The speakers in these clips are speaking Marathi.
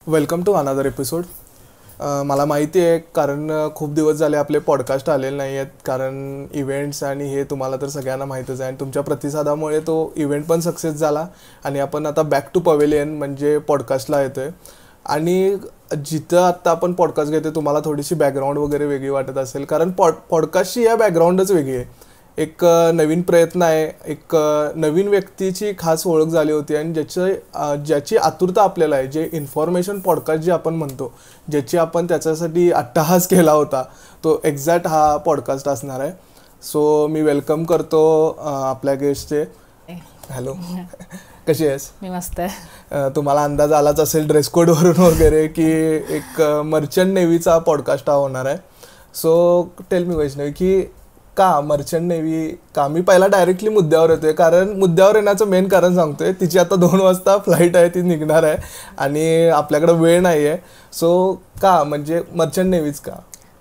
Welcome to another episode. मला माहिती आहे कारण खूप दिवस झाले आपले पॉडकास्ट आलेले नाही आहेत, कारण इव्हेंट्स आणि हे तुम्हाला तर सगळ्यांना माहीतच आहे. आणि तुमच्या प्रतिसादामुळे तो इव्हेंट पण सक्सेस झाला आणि आपण आता बॅक टू पवेलियन म्हणजे पॉडकास्टला येतो आहे. आणि जिथं आत्ता आपण पॉडकास्ट घेतो तुम्हाला थोडीशी बॅकग्राऊंड वगैरे वेगळी वाटत असेल, कारण पॉडकास्टची या बॅकग्राऊंडच वेगळी आहे. एक नवीन प्रयत्न आहे, एक नवीन व्यक्तीची खास ओळख झाली होती आणि ज्याची आतुरता आपल्याला आहे, जे इन्फॉर्मेशन पॉडकास्ट जे आपण म्हणतो, ज्याची आपण त्याच्यासाठी अट्टहास केला होता, तो एक्झॅक्ट हा पॉडकास्ट असणार आहे. सो मी वेलकम करतो आपल्या गेस्टचे. हॅलो, कशी आहेस? मी मस्त आहे. तुम्हाला अंदाज आलाच असेल ड्रेस कोडवरून वगैरे की एक मर्चंट नेव्हीचा पॉडकास्ट हा होणार आहे. सो टेल मी वैष्णवी की का मर्चंट नेव्ही का? मी पहिला डायरेक्टली मुद्द्यावर येतोय, कारण मुद्द्यावर येण्याचं मेन कारण सांगतोय. तिची आता 2 वाजता फ्लाईट आहे, ती निघणार आहे आणि आपल्याकडे वेळ नाही आहे. सो का म्हणजे मर्चंट नेव्हीच का?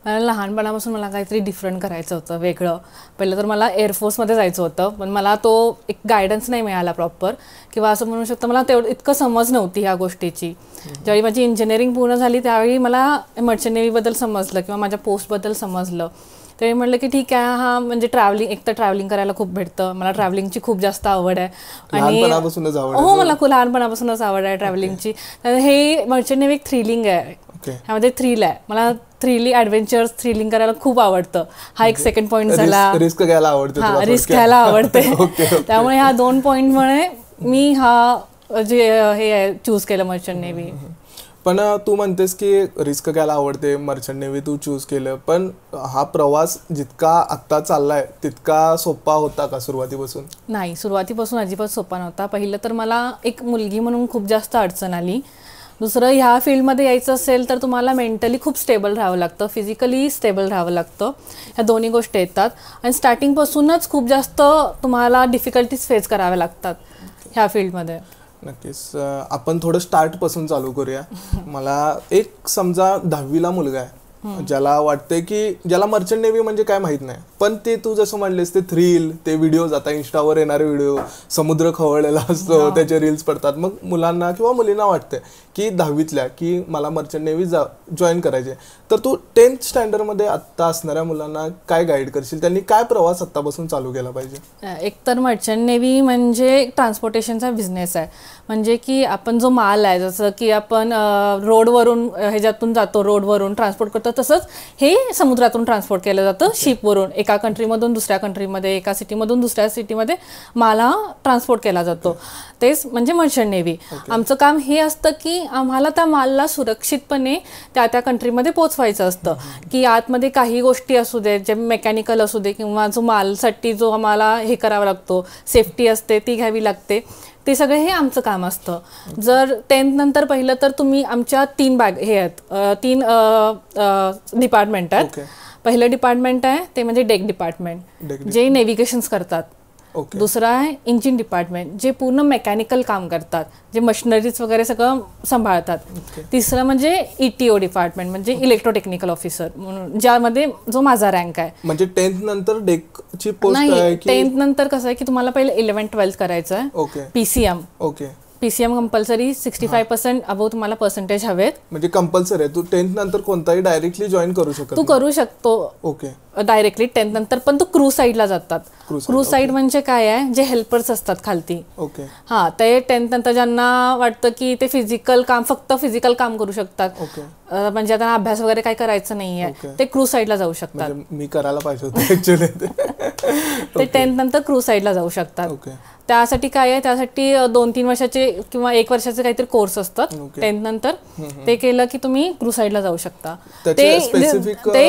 मला लहानपणापासून मला काहीतरी डिफरंट करायचं होतं, वेगळं. पहिलं तर मला एअरफोर्समध्ये जायचं होतं, पण मला तो एक गायडन्स नाही मिळाला प्रॉपर, किंवा असं म्हणू शकतं मला तेवढं इतकं समज नव्हती ह्या गोष्टीची. ज्यावेळी माझी इंजिनिअरिंग पूर्ण झाली त्यावेळी मला मर्चंट नेव्हीबद्दल समजलं किंवा माझ्या पोस्टबद्दल समजलं. ते म्हटलं की ठीक आहे, हा म्हणजे ट्रॅव्हलिंग, एक तर ट्रॅव्हलिंग करायला खूप भेटतं. मला ट्रॅव्हलिंगची खूप जास्त आवड आहे आणि हो, मला खूप लहानपणापासूनच आवड आहे ट्रॅव्हलिंगची. तर हे मर्चंट नेव्ही एक थ्रिलिंग आहे, ह्यामध्ये थ्रिल आहे. मला ॲडव्हेंचर्स थ्रिलिंग करायला खूप आवडतं. हा एक सेकंड पॉईंट झाला. रिस्क घ्यायला आवडते. हा, रिस्क घ्यायला आवडते. त्यामुळे ह्या 2 पॉईंटमुळे मी हा जे हे आहे चूज केलं मर्चंट नेव्ही. पण तू म्हणतेस की रिस्क घ्यायला आवडते, मर्चंट नेव्ही तू चूज केलं, पण हा प्रवास जितका आत्ता चाललाय तितका सोपा होता का सुरुवातीपासून? नाही, सुरुवातीपासून अजिबात सोपा नव्हता. पहिलं तर मला एक मुलगी म्हणून खूप जास्त अडचण आली. दुसरं, ह्या फील्डमध्ये यायचं असेल तर तुम्हाला मेंटली खूप स्टेबल राहावं लागतं, फिजिकली स्टेबल राहावं लागतं. ह्या दोन्ही गोष्टी येतात आणि स्टार्टिंगपासूनच खूप जास्त तुम्हाला डिफिकल्टीज फेस कराव्या लागतात ह्या फील्डमध्ये. नक्कीच. आपण थोडं स्टार्टपासून चालू करूया. मला एक समजा 10वीला मुलगा आहे, ज्याला वाटतंय की ज्याला मर्चंट नेव्ही म्हणजे काय माहीत नाही, पण ते तू जसं म्हणलेस ते थ्रिल, ते व्हिडिओज, आता इंस्टावर येणारे व्हिडिओ, समुद्र खवळलेला असतो, त्याचे रील्स पडतात. मग मुलांना किंवा मुलींना वाटतंय की 10वीतल्या की मला मर्चंट नेव्ही जॉईन करायचे. तर तू 10th स्टँडर्डमध्ये आत्ता असणाऱ्या मुलांना काय गाईड करशील? त्यांनी काय प्रवास आत्तापासून चालू केला पाहिजे? एक तर मर्चंट नेव्ही म्हणजे ट्रान्सपोर्टेशनचा बिझनेस आहे. म्हणजे की आपण जो माल आहे, जसं की आपण रोडवरून ह्याच्यातून जातो, रोडवरून ट्रान्सपोर्ट करतो, तसंच हे समुद्रातून ट्रान्सपोर्ट केलं जातं, शिपवरून. एका कंट्रीमधून दुसऱ्या कंट्रीमध्ये, एका सिटीमधून दुसऱ्या सिटीमध्ये माल हा ट्रान्सपोर्ट केला जातो. तेच म्हणजे मर्चंट नेव्ही. आमचं काम हे असतं की आम्हाला त्या मालला सुरक्षितपणे त्या त्या कंट्रीमध्ये पोचवायचं असतं. की आतमध्ये काही गोष्टी असू दे, जे मेकॅनिकल असू दे, किंवा जो मालसाठी जो आम्हाला हे करावा लागतो, सेफ्टी असते ती घ्यावी लागते, ते सगळं हे आमचं काम असतं. जर 10th नंतर पहिलं तर तुम्ही आमच्या 3 हे आहेत, 3 डिपार्टमेंट आहेत. पहिलं डिपार्टमेंट आहे ते म्हणजे डेक डिपार्टमेंट, जे नेव्हिगेशन्स करतात. दुसरं आहे इंजिन डिपार्टमेंट, जे पूर्ण मेकॅनिकल काम करतात, जे मशिनरीज वगैरे सगळं सांभाळतात. तिसरं म्हणजे ETO डिपार्टमेंट, म्हणजे इलेक्ट्रोटेक्निकल ऑफिसर म्हणून, ज्यामध्ये जो माझा रँक आहे. म्हणजे 10th नंतर डेकची पोस्ट आहे? नाही, 10th नंतर कसं आहे की तुम्हाला पहिले 11th-12th करायचं आहे. PCM. PCM कंपल्सरी, 65% अबोव तुम्हाला पर्सेंटेज हवेत. म्हणजे कंपल्सरी आहे. तू 10th नंतर कोणताही डायरेक्टली जॉईन करू शकतो? तू करू शकतो डायरेक्टली 10th नंतर, पण तू क्रू साईडला जातात. क्रू साईड म्हणजे काय आहे, जे हेल्पर्स असतात खालती. हा, ते 10th नंतर ज्यांना वाटतं की ते फक्त फिजिकल काम करू शकतात, म्हणजे आता अभ्यास वगैरे काही करायचं नाहीये, ते क्रू साईडला जाऊ शकतात. मी करायला पाहिजे होतं ऍक्च्युअली. ते 10th नंतर क्रू साईडला जाऊ शकतात. त्यासाठी काय आहे, त्यासाठी 2-3 वर्षाचे किंवा 1 वर्षाचे काहीतरी कोर्स असतात 10th नंतर. ते केलं की तुम्ही क्रू साईडला जाऊ शकता. ते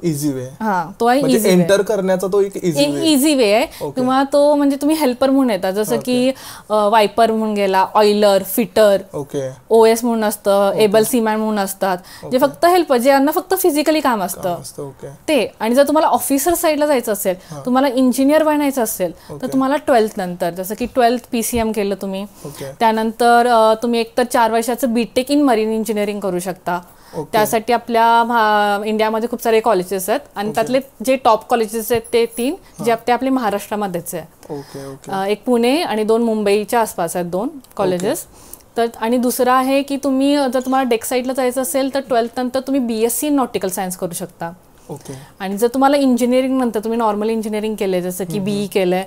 इझी वे. हा, तो आहे इझी एंटर करण्याचा, तो एक इझी वे आहे. किंवा तो म्हणजे तुम्ही हेल्पर म्हणून येतात, जसं की वायपर म्हणून गेला, ऑइलर, फिटर, OS म्हणून असतं, एबल सीमॅन म्हणून असतात, जे फक्त हेल्पर, ज्यांना फक्त फिजिकली काम असतं ते. आणि जर तुम्हाला ऑफिसर साईडला जायचं असेल, तुम्हाला इंजिनियर बनायचं असेल, तर तुम्हाला 12th नंतर, जसं की 12th PCM केलं तुम्ही, त्यानंतर तुम्ही एकतर 4 वर्षाचं BTech इन मरीन इंजिनिअरिंग करू शकता. त्यासाठी आपल्या इंडियामध्ये खूप सारे कॉलेजेस आहेत आणि त्यातले जे टॉप कॉलेजेस आहेत ते 3 जे ते आपले महाराष्ट्रामध्येच आहेत. एक पुणे आणि 2 मुंबईच्या आसपास आहेत 2 कॉलेजेस. तर आणि दुसरं आहे की तुम्ही जर तुम्हाला डेक साईडला जायचं असेल तर 12th नंतर तुम्ही BSc नॉटिकल सायन्स करू शकता. ओके. आणि जर तुम्हाला इंजिनिअरिंग नंतर तुम्ही नॉर्मल इंजिनिअरिंग केलंय जसं की BE केलंय,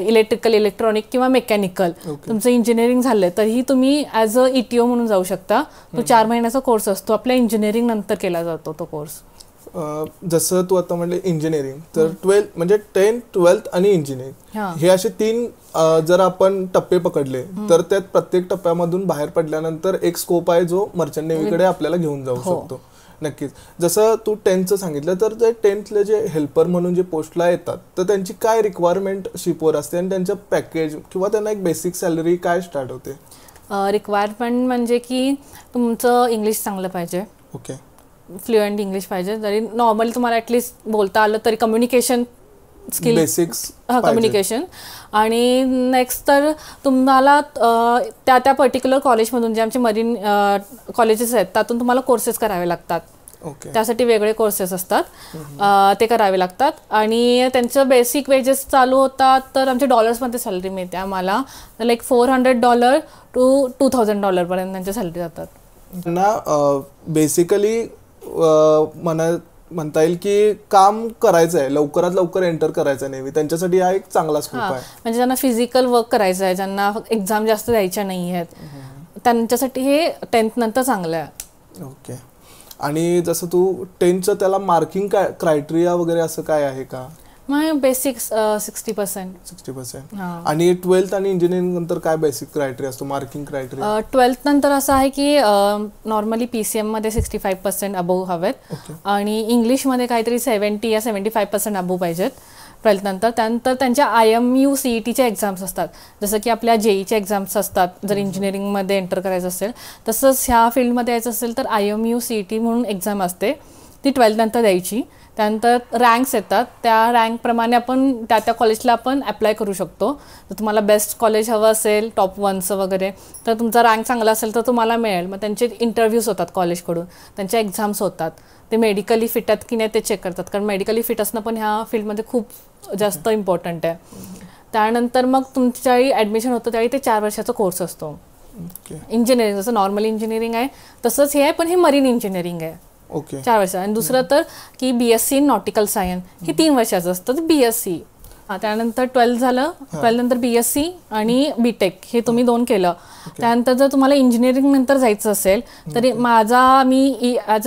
इलेक्ट्रिकल, इलेक्ट्रॉनिक किंवा मेकॅनिकल, तुमचं इंजिनिअरिंग झालंय तरीही तुम्ही ॲज अ ETO म्हणून जाऊ शकता. तो 4 महिन्याचा कोर्स असतो, आपल्या इंजिनिअरिंग नंतर केला जातो तो कोर्स. जसं तू आता म्हणले इंजिनिअरिंग, तर 12 म्हणजे 10th 12th आणि इंजिनिअरिंग हे असे 3 जर आपण टप्पे पकडले तर त्यात प्रत्येक टप्प्यामधून बाहेर पडल्यानंतर एक स्कोप आहे जो मर्चंट नेव्हीकडे आपल्याला घेऊन जाऊ शकतो. नक्कीच. जसं तू 10th सांगितलं, तर ते 10thले जे हेल्पर म्हणून जे पोस्टला येतात तर त्यांची काय रिक्वायरमेंट शिपवर असते आणि त्यांचं पॅकेज किंवा त्यांना एक बेसिक सॅलरी काय स्टार्ट होते? रिक्वायरमेंट म्हणजे की तुमचं इंग्लिश चांगलं पाहिजे. ओके. फ्लुएंट इंग्लिश पाहिजे. जरी नॉर्मली तुम्हाला ॲटलिस्ट बोलता आलं तरी कम्युनिकेशन स्किल, बेसिक्स कम्युनिकेशन. आणि नेक्स्ट तर तुम्हाला त्या पर्टिक्युलर कॉलेजमधून जे आमचे मरीन कॉलेजेस आहेत त्यातून तुम्हाला कोर्सेस करावे लागतात. त्यासाठी वेगळे कोर्सेस असतात, ते करावे लागतात. आणि त्यांचं बेसिक वेजेस चालू होतात तर आमच्या डॉलर्समध्ये सॅलरी मिळते आम्हाला, लाईक $400 to $2000 पर्यंत त्यांच्या सॅलरी जातात. त्यांना बेसिकली म्हणता येईल की काम करायचं आहे, लवकरात लवकर एंटर करायचं आहे नेव्ही, त्यांच्यासाठी हा एक चांगला स्कोप आहे. म्हणजे ज्यांना फिजिकल वर्क करायचं आहे, ज्यांना एक्झाम जास्त द्यायच्या नाही आहेत, त्यांच्यासाठी हे 10th नंतर चांगलं आहे. ओके. आणि जसं तू 10thचं त्याला मार्किंग क्रायटेरिया वगैरे असं काय आहे का? बेसिक 60%. आणि 12th आणि इंजिनिअरिंग नंतर काय बेसिक क्रायटेरिया असतो, मार्किंग क्रायटेरिया? 12th नंतर असं आहे की नॉर्मली PCM मध्ये 65% अबोव्ह हवेत आणि इंग्लिशमध्ये काहीतरी 70 या 75% अबोव्ह पाहिजेत 12th नंतर. त्यानंतर त्यांच्या IMU CETच्या एक्झाम्स असतात, जसं की आपल्या JEEच्या एक्झाम्स असतात जर इंजिनिअरिंगमध्ये एंटर करायचं असेल. तसंच ह्या फील्डमध्ये यायचं असेल तर IMU CET म्हणून एक्झाम असते, ती 12th नंतर द्यायची. त्यानंतर रँक्स येतात, त्या रँकप्रमाणे आपण त्या कॉलेजला आपण अप्लाय करू शकतो. जर तुम्हाला बेस्ट कॉलेज हवं असेल टॉप 1चं वगैरे तर तुमचा रँक चांगला असेल तर तुम्हाला मिळेल. मग त्यांचे इंटरव्ह्यूज होतात कॉलेजकडून, त्यांच्या एक्झाम्स होतात, ते मेडिकली फिट आहेत की नाही ते चेक करतात, कारण मेडिकली फिट असणं पण ह्या फील्डमध्ये खूप जास्त इम्पॉर्टंट आहे. त्यानंतर मग तुमच्या ॲडमिशन होतं त्यावेळी ते 4 वर्षाचा कोर्स असतो. इंजिनिअरिंग जसं नॉर्मल इंजिनिअरिंग आहे तसंच हे आहे, पण हे मरीन इंजिनिअरिंग आहे. 4 वर्ष. आणि दुसरं तर की BSc इन नॉटिकल सायन्स हे 3 वर्षाचं असतं, तर BSc. त्यानंतर 12th झालं, 12th नंतर BSc आणि BTech हे तुम्ही 2 केलं. त्यानंतर जर तुम्हाला इंजिनिअरिंग नंतर जायचं असेल तरी मी ॲज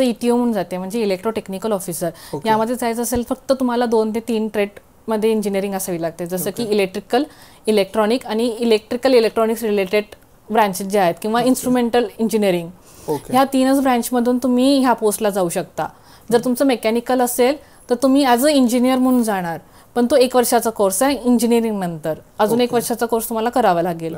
अ ETO म्हणून जाते, म्हणजे इलेक्ट्रोटेक्निकल ऑफिसर. यामध्ये जायचं असेल फक्त तुम्हाला 2 ते 3 ट्रेडमध्ये इंजिनिअरिंग असावी लागते, जसं की इलेक्ट्रिकल, इलेक्ट्रॉनिक आणि इलेक्ट्रिकल्स रिलेटेड ब्रांचेस जे आहेत किंवा इन्स्ट्रुमेंटल इंजिनिअरिंग, ह्या 3च ब्रँचमधून तुम्ही ह्या पोस्टला जाऊ शकता. जर तुमचं मेकॅनिकल असेल तर तुम्ही ॲज अ इंजिनियर म्हणून जाणार, पण तो 1 वर्षाचा कोर्स आहे. इंजिनिअरिंग नंतर अजून 1 वर्षाचा कोर्स तुम्हाला करावा लागेल.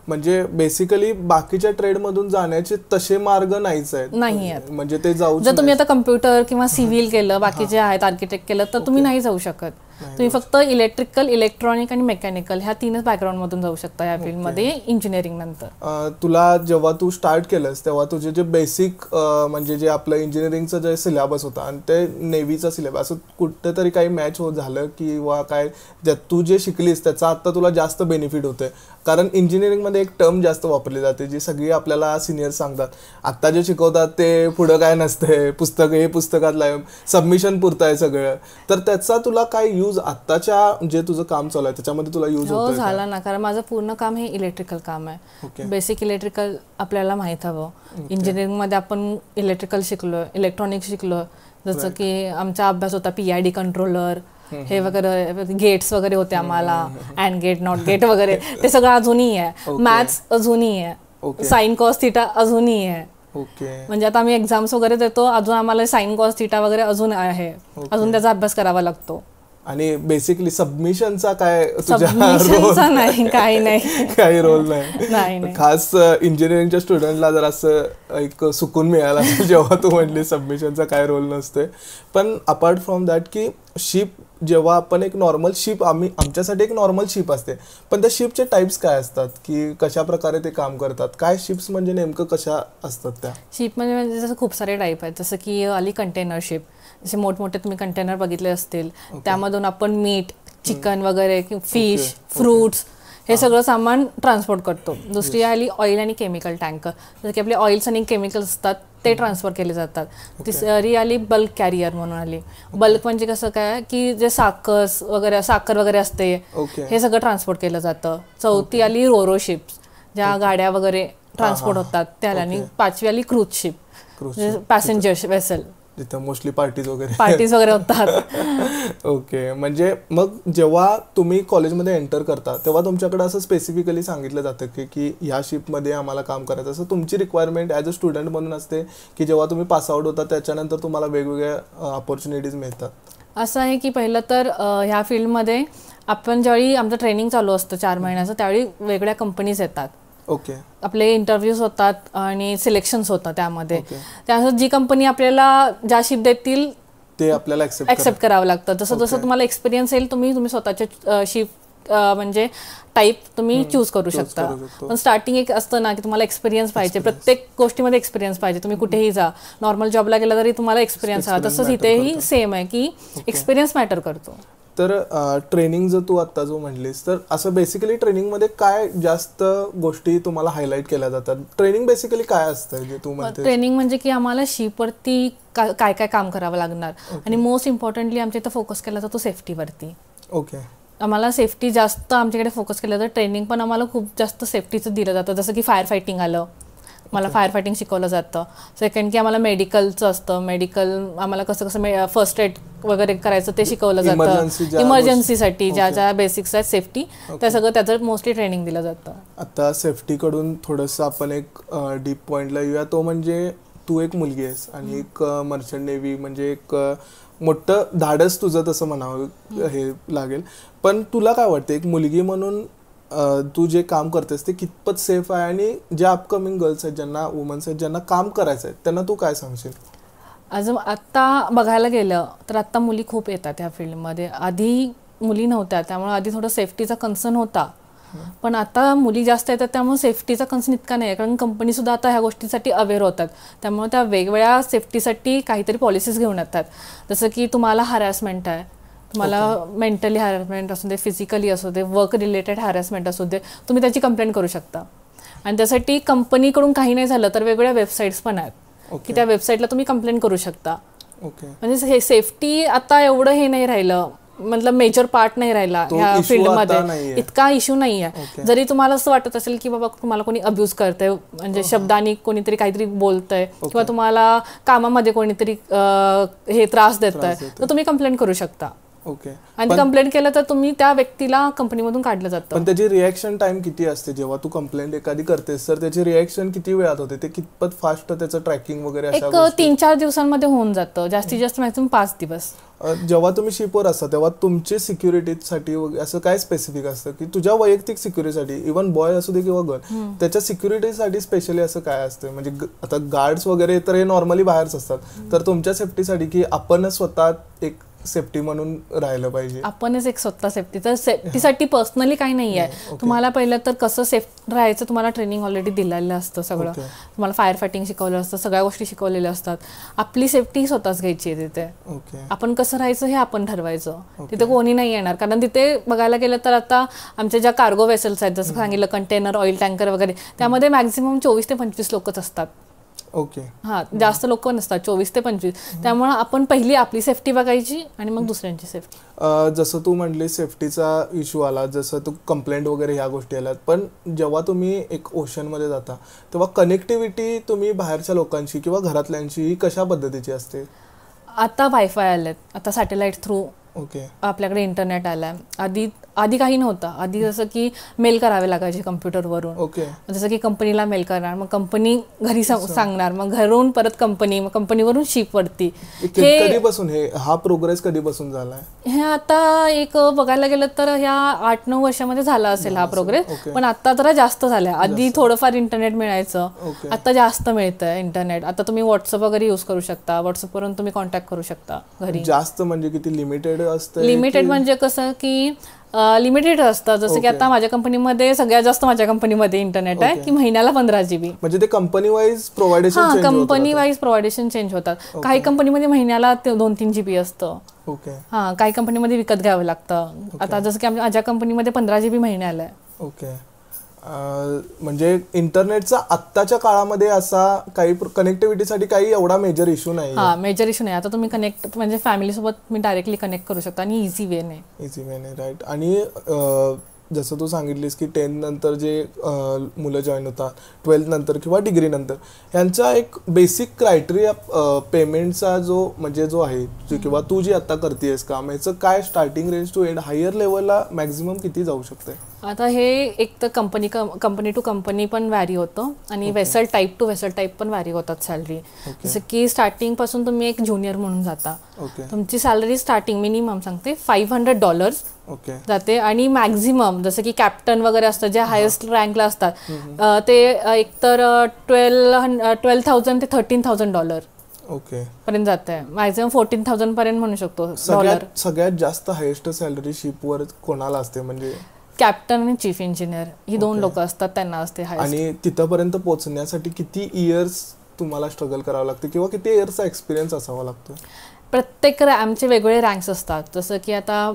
म्हणजे बेसिकली बाकीच्या ट्रेडमधून जाण्याचे तसे मार्ग नाहीच आहेत, नाही आहेत. म्हणजे ते जाऊ, जर तुम्ही आता कम्प्युटर किंवा सिव्हिल केलं, बाकीचे आहेत आर्किटेक्ट केलं तर तुम्ही नाही जाऊ शकत. तुम्ही फक्त इलेक्ट्रिकल, इलेक्ट्रॉनिक आणि मेकॅनिकल ह्या 3च बॅकग्राऊंडमधून जाऊ शकता या फील्डमध्ये इंजिनिअरिंग नंतर. तुला जेव्हा तू स्टार्ट केलंस तेव्हा तुझे जे बेसिक म्हणजे जे आपलं इंजिनिअरिंगचं जे सिलेबस होता आणि ते नेव्हीचा सिलेबस असं कुठेतरी काही मॅच झालं किंवा काय तू जे शिकलीस त्याचा आता तुला जास्त बेनिफिट होतंय? कारण इंजिनिअरिंगमध्ये एक टर्म जास्त वापरली जाते जी सगळी आपल्याला सिनियर सांगतात, आत्ता जे शिकवतात ते पुढं काय नसते, पुस्तक हे पुस्तकातलं सबमिशन पुरतं आहे सगळं. तर त्याचा तुला काय यूज आत्ताच्या जे तुझं काम चालू आहे त्याच्यामध्ये तुला यूज होतो? झाला ना, कारण माझं पूर्ण काम हे इलेक्ट्रिकल काम आहे. बेसिक इलेक्ट्रिकल आपल्याला माहीत हवं. इंजिनिअरिंगमध्ये आपण इलेक्ट्रिकल शिकलो, इलेक्ट्रॉनिक शिकलो, जसं की आमचा अभ्यास होता PID कंट्रोलर हे वगैरे, गेट्स वगैरे होते आम्हाला, अँड गेट, नॉट गेट वगैरे, ते सगळं अजूनही आहे. मॅथ्स अजूनही आहे, साइन कॉस थिटा अजूनही आहे. म्हणजे आता आम्ही एक्झाम्स वगैरे देतो, अजून आम्हाला साइन कॉस थिटा वगैरे अजून आहे, अजून त्याचा अभ्यास करावा लागतो. आणि बेसिकली सबमिशनचा काय नाही, काही नाही, काही रोल नाही. खास इंजिनिअरिंगच्या स्टुडंटला जर असं एक सुकून मिळाला जेव्हा तू म्हणली सबमिशनचा काय रोल नसते. पण अपार्ट फ्रॉम दॅट की शिप, जेव्हा आपण एक नॉर्मल शिप, आमच्यासाठी एक नॉर्मल शिप असते, पण त्या शिपचे टाइप्स काय असतात की कशा प्रकारे ते काम करतात? काय शिप्स म्हणजे नेमकं कशा असतात त्या? शिप म्हणजे जसं खूप सारे टाईप आहेत, जसं की आली कंटेनर शिप, जसे मोठमोठे तुम्ही कंटेनर बघितले असतील, त्यामधून आपण मीठ, चिकन वगैरे, फिश, फ्रूट्स हे सगळं सामान ट्रान्सपोर्ट करतो. दुसरी आली ऑइल आणि केमिकल टँकर, जसं की आपले ऑइल्स आणि केमिकल्स असतात ते ट्रान्सफर केले जातात. तिसरी आली बल्क कॅरियर म्हणून आली. बल्क म्हणजे कसं काय की जे साखर वगैरे असते हे सगळं ट्रान्सपोर्ट केलं जातं. चौथी आली रोरो शिप्स, ज्या गाड्या वगैरे ट्रान्सपोर्ट होतात त्याला. आणि पाचवी आली क्रूज शिप, पॅसेंजर वेसल, जिथं मोस्टली पार्टीज वगैरे होतात. ओके. म्हणजे मग जेव्हा तुम्ही कॉलेजमध्ये एंटर करता तेव्हा तुमच्याकडे असं स्पेसिफिकली सांगितलं जातं की ह्या शिपमध्ये आम्हाला काम करायचं, असं तुमची रिक्वायरमेंट ॲज अ स्टुडंट म्हणून असते की जेव्हा तुम्ही पासआउट होता त्याच्यानंतर तुम्हाला वेगवेगळ्या अपॉर्च्युनिटीज मिळतात? असं आहे की पहिलं तर ह्या फील्डमध्ये आपण ज्यावेळी आमचं ट्रेनिंग चालू असतं 4 महिन्याचं, त्यावेळी वेगळ्या कंपनीज येतात. ओके. आपले इंटरव्ह्यूज होतात आणि सिलेक्शन्स होतात त्यामध्ये. त्यानंतर जी कंपनी आपल्याला ज्या शिप देतील ते आपल्याला ऍक्सेप्ट करावं लागतं. जसं जसं तुम्हाला एक्सपिरियन्स येईल तुम्ही स्वतःचे शिप म्हणजे टाईप तुम्ही चूज करू शकता. पण स्टार्टिंग एक असतं ना की तुम्हाला एक्सपिरियन्स पाहिजे, प्रत्येक गोष्टीमध्ये एक्सपिरियन्स पाहिजे. तुम्ही कुठेही जा, नॉर्मल जॉबला गेला तरी तुम्हाला एक्सपिरियन्स हवा. तसंच इथेही सेम आहे की एक्सपिरियन्स मॅटर करतो. तर ट्रेनिंग जर तू आत्ता जो म्हणलीस तर असं बेसिकली ट्रेनिंगमध्ये काय जास्त गोष्टी तुम्हाला हायलाईट केल्या जातात? ट्रेनिंग बेसिकली काय असतं जे तू म्हणते? ट्रेनिंग म्हणजे की आम्हाला शिपवरती काय काय काम करावं लागणार आणि मोस्ट इम्पॉर्टंटली आमच्या इथं फोकस केला जातो सेफ्टीवरती. ओके. आम्हाला सेफ्टी जास्त आमच्याकडे फोकस केलं जातं. ट्रेनिंग पण आम्हाला खूप जास्त सेफ्टीचं दिलं जातं. जसं की फायर फायटिंग आलं, मला फायर फायटिंग शिकवलं जातं. सेकंड की आम्हाला मेडिकलचं असतं, मेडिकल आम्हाला कसं फर्स्ट एड वगैरे करायचं ते शिकवलं जातं. इमर्जन्सीसाठी ज्या ज्या बेसिक्स आहेत सेफ्टी, त्या सगळं त्याचं मोस्टली ट्रेनिंग दिलं जातं. आता सेफ्टीकडून थोडंसं आपण एक डीप पॉईंटला येऊया. तो म्हणजे तू एक मुलगी आहेस आणि एक मर्चंट नेव्ही म्हणजे एक मोठं धाडस तुझं तसं म्हणावं हे लागेल. पण तुला काय वाटतं एक मुलगी म्हणून तू जे काम करतेस ते कितपत सेफ आहे आणि ज्या अपकमिंग गर्ल्स आहेत, ज्यांना वुमन्स आहेत, ज्यांना काम करायचं आहे, त्यांना तू काय सांगशील? अजून आत्ता बघायला गेलं तर आत्ता मुली खूप येतात ह्या फील्डमध्ये. आधी मुली नव्हत्या, त्यामुळे आधी थोडं सेफ्टीचा कन्सर्न होता. पण आता मुली जास्त येतात त्यामुळे सेफ्टीचा कन्सर्न इतका नाही आहे, कारण कंपनीसुद्धा आता ह्या गोष्टीसाठी अवेअर होतात. त्यामुळे त्या वेगवेगळ्या सेफ्टीसाठी काहीतरी पॉलिसीज घेऊन येतात. जसं की तुम्हाला हॅरॅसमेंट आहे, तुम्हाला मेंटली हॅरॅसमेंट असू दे, फिजिकली असू दे, वर्क रिलेटेड हॅरॅसमेंट असू दे, तुम्ही त्याची कंप्लेंट करू शकता. आणि त्यासाठी कंपनीकडून काही नाही झालं तर वेगवेगळ्या वेबसाईट्स पण आहेत की त्या वेबसाईटला तुम्ही कंप्लेंट करू शकता. म्हणजे हे सेफ्टी आता एवढं हे नाही राहिलं, मतलब मेजर पार्ट नाही राहिला ह्या फील्डमध्ये, इतका इश्यू नाही आहे. जरी तुम्हाला असं वाटत असेल की बाबा तुम्हाला कोणी अब्यूज करतंय, म्हणजे शब्दांनी कोणीतरी काहीतरी बोलतंय किंवा तुम्हाला कामामध्ये कोणीतरी हे त्रास देतंय, तर तुम्ही कंप्लेंट करू शकता. ओके. आणि कंप्लेंट केलं तर तुम्ही त्या व्यक्तीला कंपनीमधून काढलं जातं. पण त्याची रिॲक्शन टाइम किती असते जेव्हा तू कंप्लेंट एखादी करतेस? तर त्याची रिॲक्शन किती वेळात होते? ते कितपत फास्ट त्याचं ट्रॅकिंग वगैरे? एक 3-4 दिवसांमध्ये होऊन जातं, जास्तीत जास्त मॅक्सिमम 5 दिवस. जेव्हा तुम्ही शिपवर असता तेव्हा तुमची सिक्युरिटीसाठी असं काय स्पेसिफिक असतं की तुझ्या वैयक्तिक सिक्युरिटीसाठी, इव्हन बॉय असू दे किंवा गर्ल, त्याच्या सिक्युरिटीसाठी स्पेशली असं काय असतं? म्हणजे आता गार्ड्स वगैरे तर हे नॉर्मली बाहेरच असतात, तर तुमच्या सेफ्टीसाठी की आपण स्वतः एक सेफ्टी म्हणून राहिलं पाहिजे? आपणच एक स्वतः सेफ्टी, तर सेफ्टीसाठी पर्सनली काही नाही आहे. तुम्हाला पहिलं तर कसं सेफ राहायचं तुम्हाला ट्रेनिंग ऑलरेडी दिलेलं असतं. सगळं तुम्हाला फायर फायटिंग शिकवलं असतं, सगळ्या गोष्टी शिकवलेल्या असतात. आपली सेफ्टी स्वतःच घ्यायची आहे तिथे. आपण कसं राहायचं हे आपण ठरवायचं. तिथे कोणी नाही येणार, कारण तिथे बघायला गेलं तर आता आमच्या ज्या कार्गो वेसल्स आहेत, जसं सांगितलं कंटेनर, ऑइल टँकर वगैरे, त्यामध्ये मॅक्झिमम 24 ते 25 लोकच असतात. ओके. हां, जास्त लोक नसतात, 24 ते 25. त्यामुळे आपण पहिली आपली सेफ्टी बघायची आणि मग दुसऱ्यांची सेफ्टी. जसं तू म्हणली सेफ्टीचा इश्यू आला, जसं तू कंप्लेंट वगैरे ह्या गोष्टी आल्यात, पण जेव्हा तुम्ही एक ओशनमध्ये जाता तेव्हा कनेक्टिव्हिटी तुम्ही बाहेरच्या लोकांशी किंवा घरातल्यांशी ही कशा पद्धतीची असते? आता वायफाय आलेत, आता सॅटेलाइट थ्रू आपल्याकडे इंटरनेट आलाय. आधी काही नव्हतं. आधी जसं की मेल करावे लागायचे कम्प्युटरवरून. जसं की कंपनीला मेल करणार, मग कंपनी घरी सांगणार, मग घरून परत कंपनी, मग कंपनीवरून शिपवरती. कधीपासून हा प्रोग्रेस कधीपासून झालाय? हे आता एक बघायला गेलं तर ह्या 8-9 वर्षामध्ये झाला असेल हा प्रोग्रेस, पण आता जरा जास्त झालाय. आधी थोडंफार इंटरनेट मिळायचं, आता जास्त मिळतंय इंटरनेट. आता तुम्ही व्हॉट्सअप वगैरे युज करू शकता, व्हॉट्सअपवरून तुम्ही कॉन्टॅक्ट करू शकता घरी. जास्त म्हणजे किती लिमिटेड असतं? लिमिटेड म्हणजे कसं की लिमिटेड असतं. जसं की आता माझ्या कंपनीमध्ये सगळ्यात जास्त माझ्या कंपनीमध्ये इंटरनेट आहे की महिन्याला 15 GB. म्हणजे ते कंपनी वाईज प्रोव्हायडेशन? हां, कंपनी वाईज प्रोव्हायडेशन चेंज होतात. काही कंपनीमध्ये महिन्याला 2-3 GB असतं. हां, काही कंपनीमध्ये विकत घ्यावं लागतं. आता जसं की माझ्या कंपनीमध्ये 15 GB महिन्याला आहे. ओके. म्हणजे इंटरनेटचा आत्ताच्या काळामध्ये असा काही कनेक्टिव्हिटीसाठी काही एवढा मेजर इश्यू नाही. हा, मेजर इश्यू नाही. आता तुम्ही कनेक्ट म्हणजे फॅमिलीसोबत मी डायरेक्टली कनेक्ट करू शकता आणि इझी वे ने. राईट. आणि जसं तू सांगितलीस की 10th नंतर जे मुलं जॉईन होतात, 12th नंतर किंवा डिग्री नंतर, यांचा एक बेसिक क्रायटेरिया पेमेंटचा जो आहे किंवा तू जी आता करतेस काम, याचं काय starting range to end higher लेवलला मॅक्झिमम किती जाऊ शकते? आता हे एक तर कंपनी टू कंपनी पण व्हॅरी होतं आणि vessel type to vessel type पण व्हॅरी होतात सॅलरी. जसं की स्टार्टिंग पासून तुम्ही एक ज्युनियर म्हणून जाता, तुमची सॅलरी स्टार्टिंग मिनिमम सांगते $500 जाते आणि मॅक्झिमम जसं की कॅप्टन वगैरे असतं जे हायेस्ट रँकला असतात ते एकतर $12,000 ते $13,000 पर्यंत जात आहे. मॅक्झिमम 14,000 पर्यंत म्हणू शकतो डॉलर. सगळ्यात जास्त हायेस्ट सॅलरी शिपवर कोणाला असते? म्हणजे कॅप्टन आणि चीफ इंजिनियर ही दोन लोक असतात, त्यांना असते हायेस्ट. आणि तिथपर्यंत पोहोचण्यासाठी किती इयर्स तुम्हाला स्ट्रगल करावं लागतं किंवा किती इयर्सचा एक्सपिरियन्स असावा लागतो? प्रत्येक आमचे वेगवेगळे रँक्स असतात. जसं की आता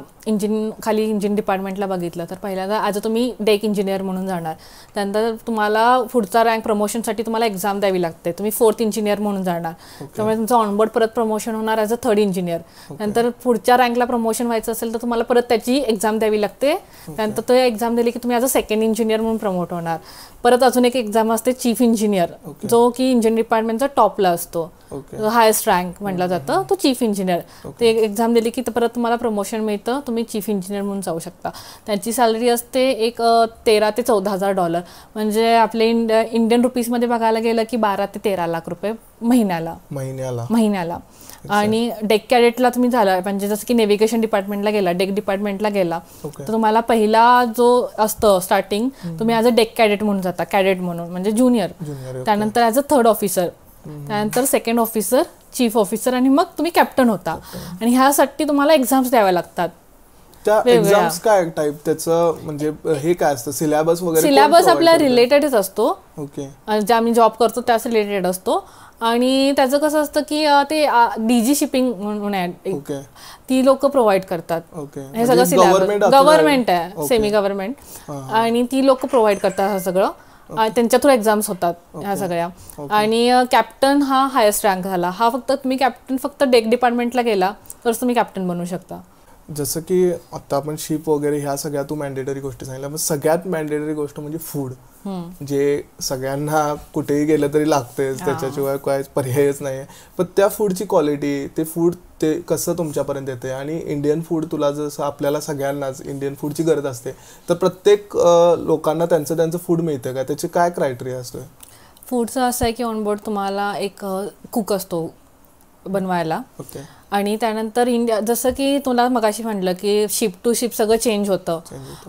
खाली इंजिन डिपार्टमेंटला बघितलं तर पहिल्यांदा ॲज अ तुम्ही डेक इंजिनियर म्हणून जाणार, त्यानंतर तुम्हाला पुढचा रँक प्रमोशनसाठी तुम्हाला एक्झाम द्यावी लागते, तुम्ही 4th इंजिनियर म्हणून जाणार, त्यामुळे तुमचं ऑनबोर्ड परत प्रमोशन होणार ॲज अ 3rd इंजिनियर. नंतर पुढच्या रँकला प्रमोशन व्हायचं असेल तर तुम्हाला परत त्याची एक्झाम द्यावी लागते, त्यानंतर तो एक्झाम दिली की तुम्ही ॲज अ 2nd इंजिनियर म्हणून प्रमोट होणार. परत अजून एक एक्झाम असते चीफ इंजिनियर, जो की इंजिन डिपार्टमेंटचा टॉपला असतो, हायेस्ट रँक म्हटलं जातं, तो चीफ इंजिनियर. ते एक्झाम दिली की परत तुम्हाला प्रमोशन मिळतं, तुम्ही चीफ इंजिनियर म्हणून जाऊ शकता. त्यांची सॅलरी असते एक $13,000 ते $14,000, म्हणजे आपले इंडियन रुपीजमध्ये बघायला गेलं की 12 ते 13 लाख रुपये महिन्याला. आणि डेक कॅडेटला तुम्ही झाला म्हणजे जसं की नेव्हिगेशन डिपार्टमेंटला गेला, डेक डिपार्टमेंटला गेला तर तुम्हाला पहिला जो असतं स्टार्टिंग, तुम्ही ॲज अ डेक कॅडेट म्हणून जाता, कॅडेट म्हणून म्हणजे ज्युनियर. त्यानंतर ॲज अ 3rd ऑफिसर, त्यानंतर 2nd ऑफिसर, चीफ ऑफिसर आणि मग तुम्ही कॅप्टन होता. आणि ह्यासाठी तुम्हाला एक्झाम्स द्याव्या लागतात. त्या एक्झाम्स काय टाइप त्याचं म्हणजे हे काय असतं, सिलेबस वगैरे? सिलेबस आपल्या रिलेटेडच असतो, जे आम्ही जॉब करतो त्याच रिलेटेड असतो. आणि त्याचं कसं असतं की ते DG शिपिंग म्हणून आहे, ती लोक प्रोव्हाइड करतात. हे सगळं सिलेबस गव्हर्नमेंट आहे, सेमी गव्हर्नमेंट, आणि ती लोक प्रोव्हाइड करतात हे सगळं. त्यांच्या थ्रू एक्झाम्स होतात ह्या सगळ्या. आणि कॅप्टन हा हायेस्ट रँक झाला, हा फक्त तुम्ही कॅप्टन फक्त डेक डिपार्टमेंटला गेला तरच तुम्ही कॅप्टन बनू शकता. जसं की आता आपण शिप वगैरे ह्या सगळ्या तू मॅन्डेटरी गोष्टी सांगितल्या, पण सगळ्यात मॅन्डेटरी गोष्ट म्हणजे फूड, जे सगळ्यांना कुठेही गेलं तरी लागतेच, त्याच्याशिवाय काय पर्यायच नाही. पण त्या फूडची क्वालिटी, ते फूड ते कसं तुमच्यापर्यंत येते? आणि इंडियन फूड तुला जसं आपल्याला सगळ्यांनाच इंडियन फूडची गरज असते, तर प्रत्येक लोकांना त्यांचं फूड मिळतं का? त्याचे काय क्रायटेरिया असतो? फूडचं असं आहे की ऑनबोर्ड तुम्हाला एक कुक असतो बनवायला. आणि त्यानंतर जसं की तुला मगाशी म्हटलं की शिप टू शिप सगळं चेंज होतं.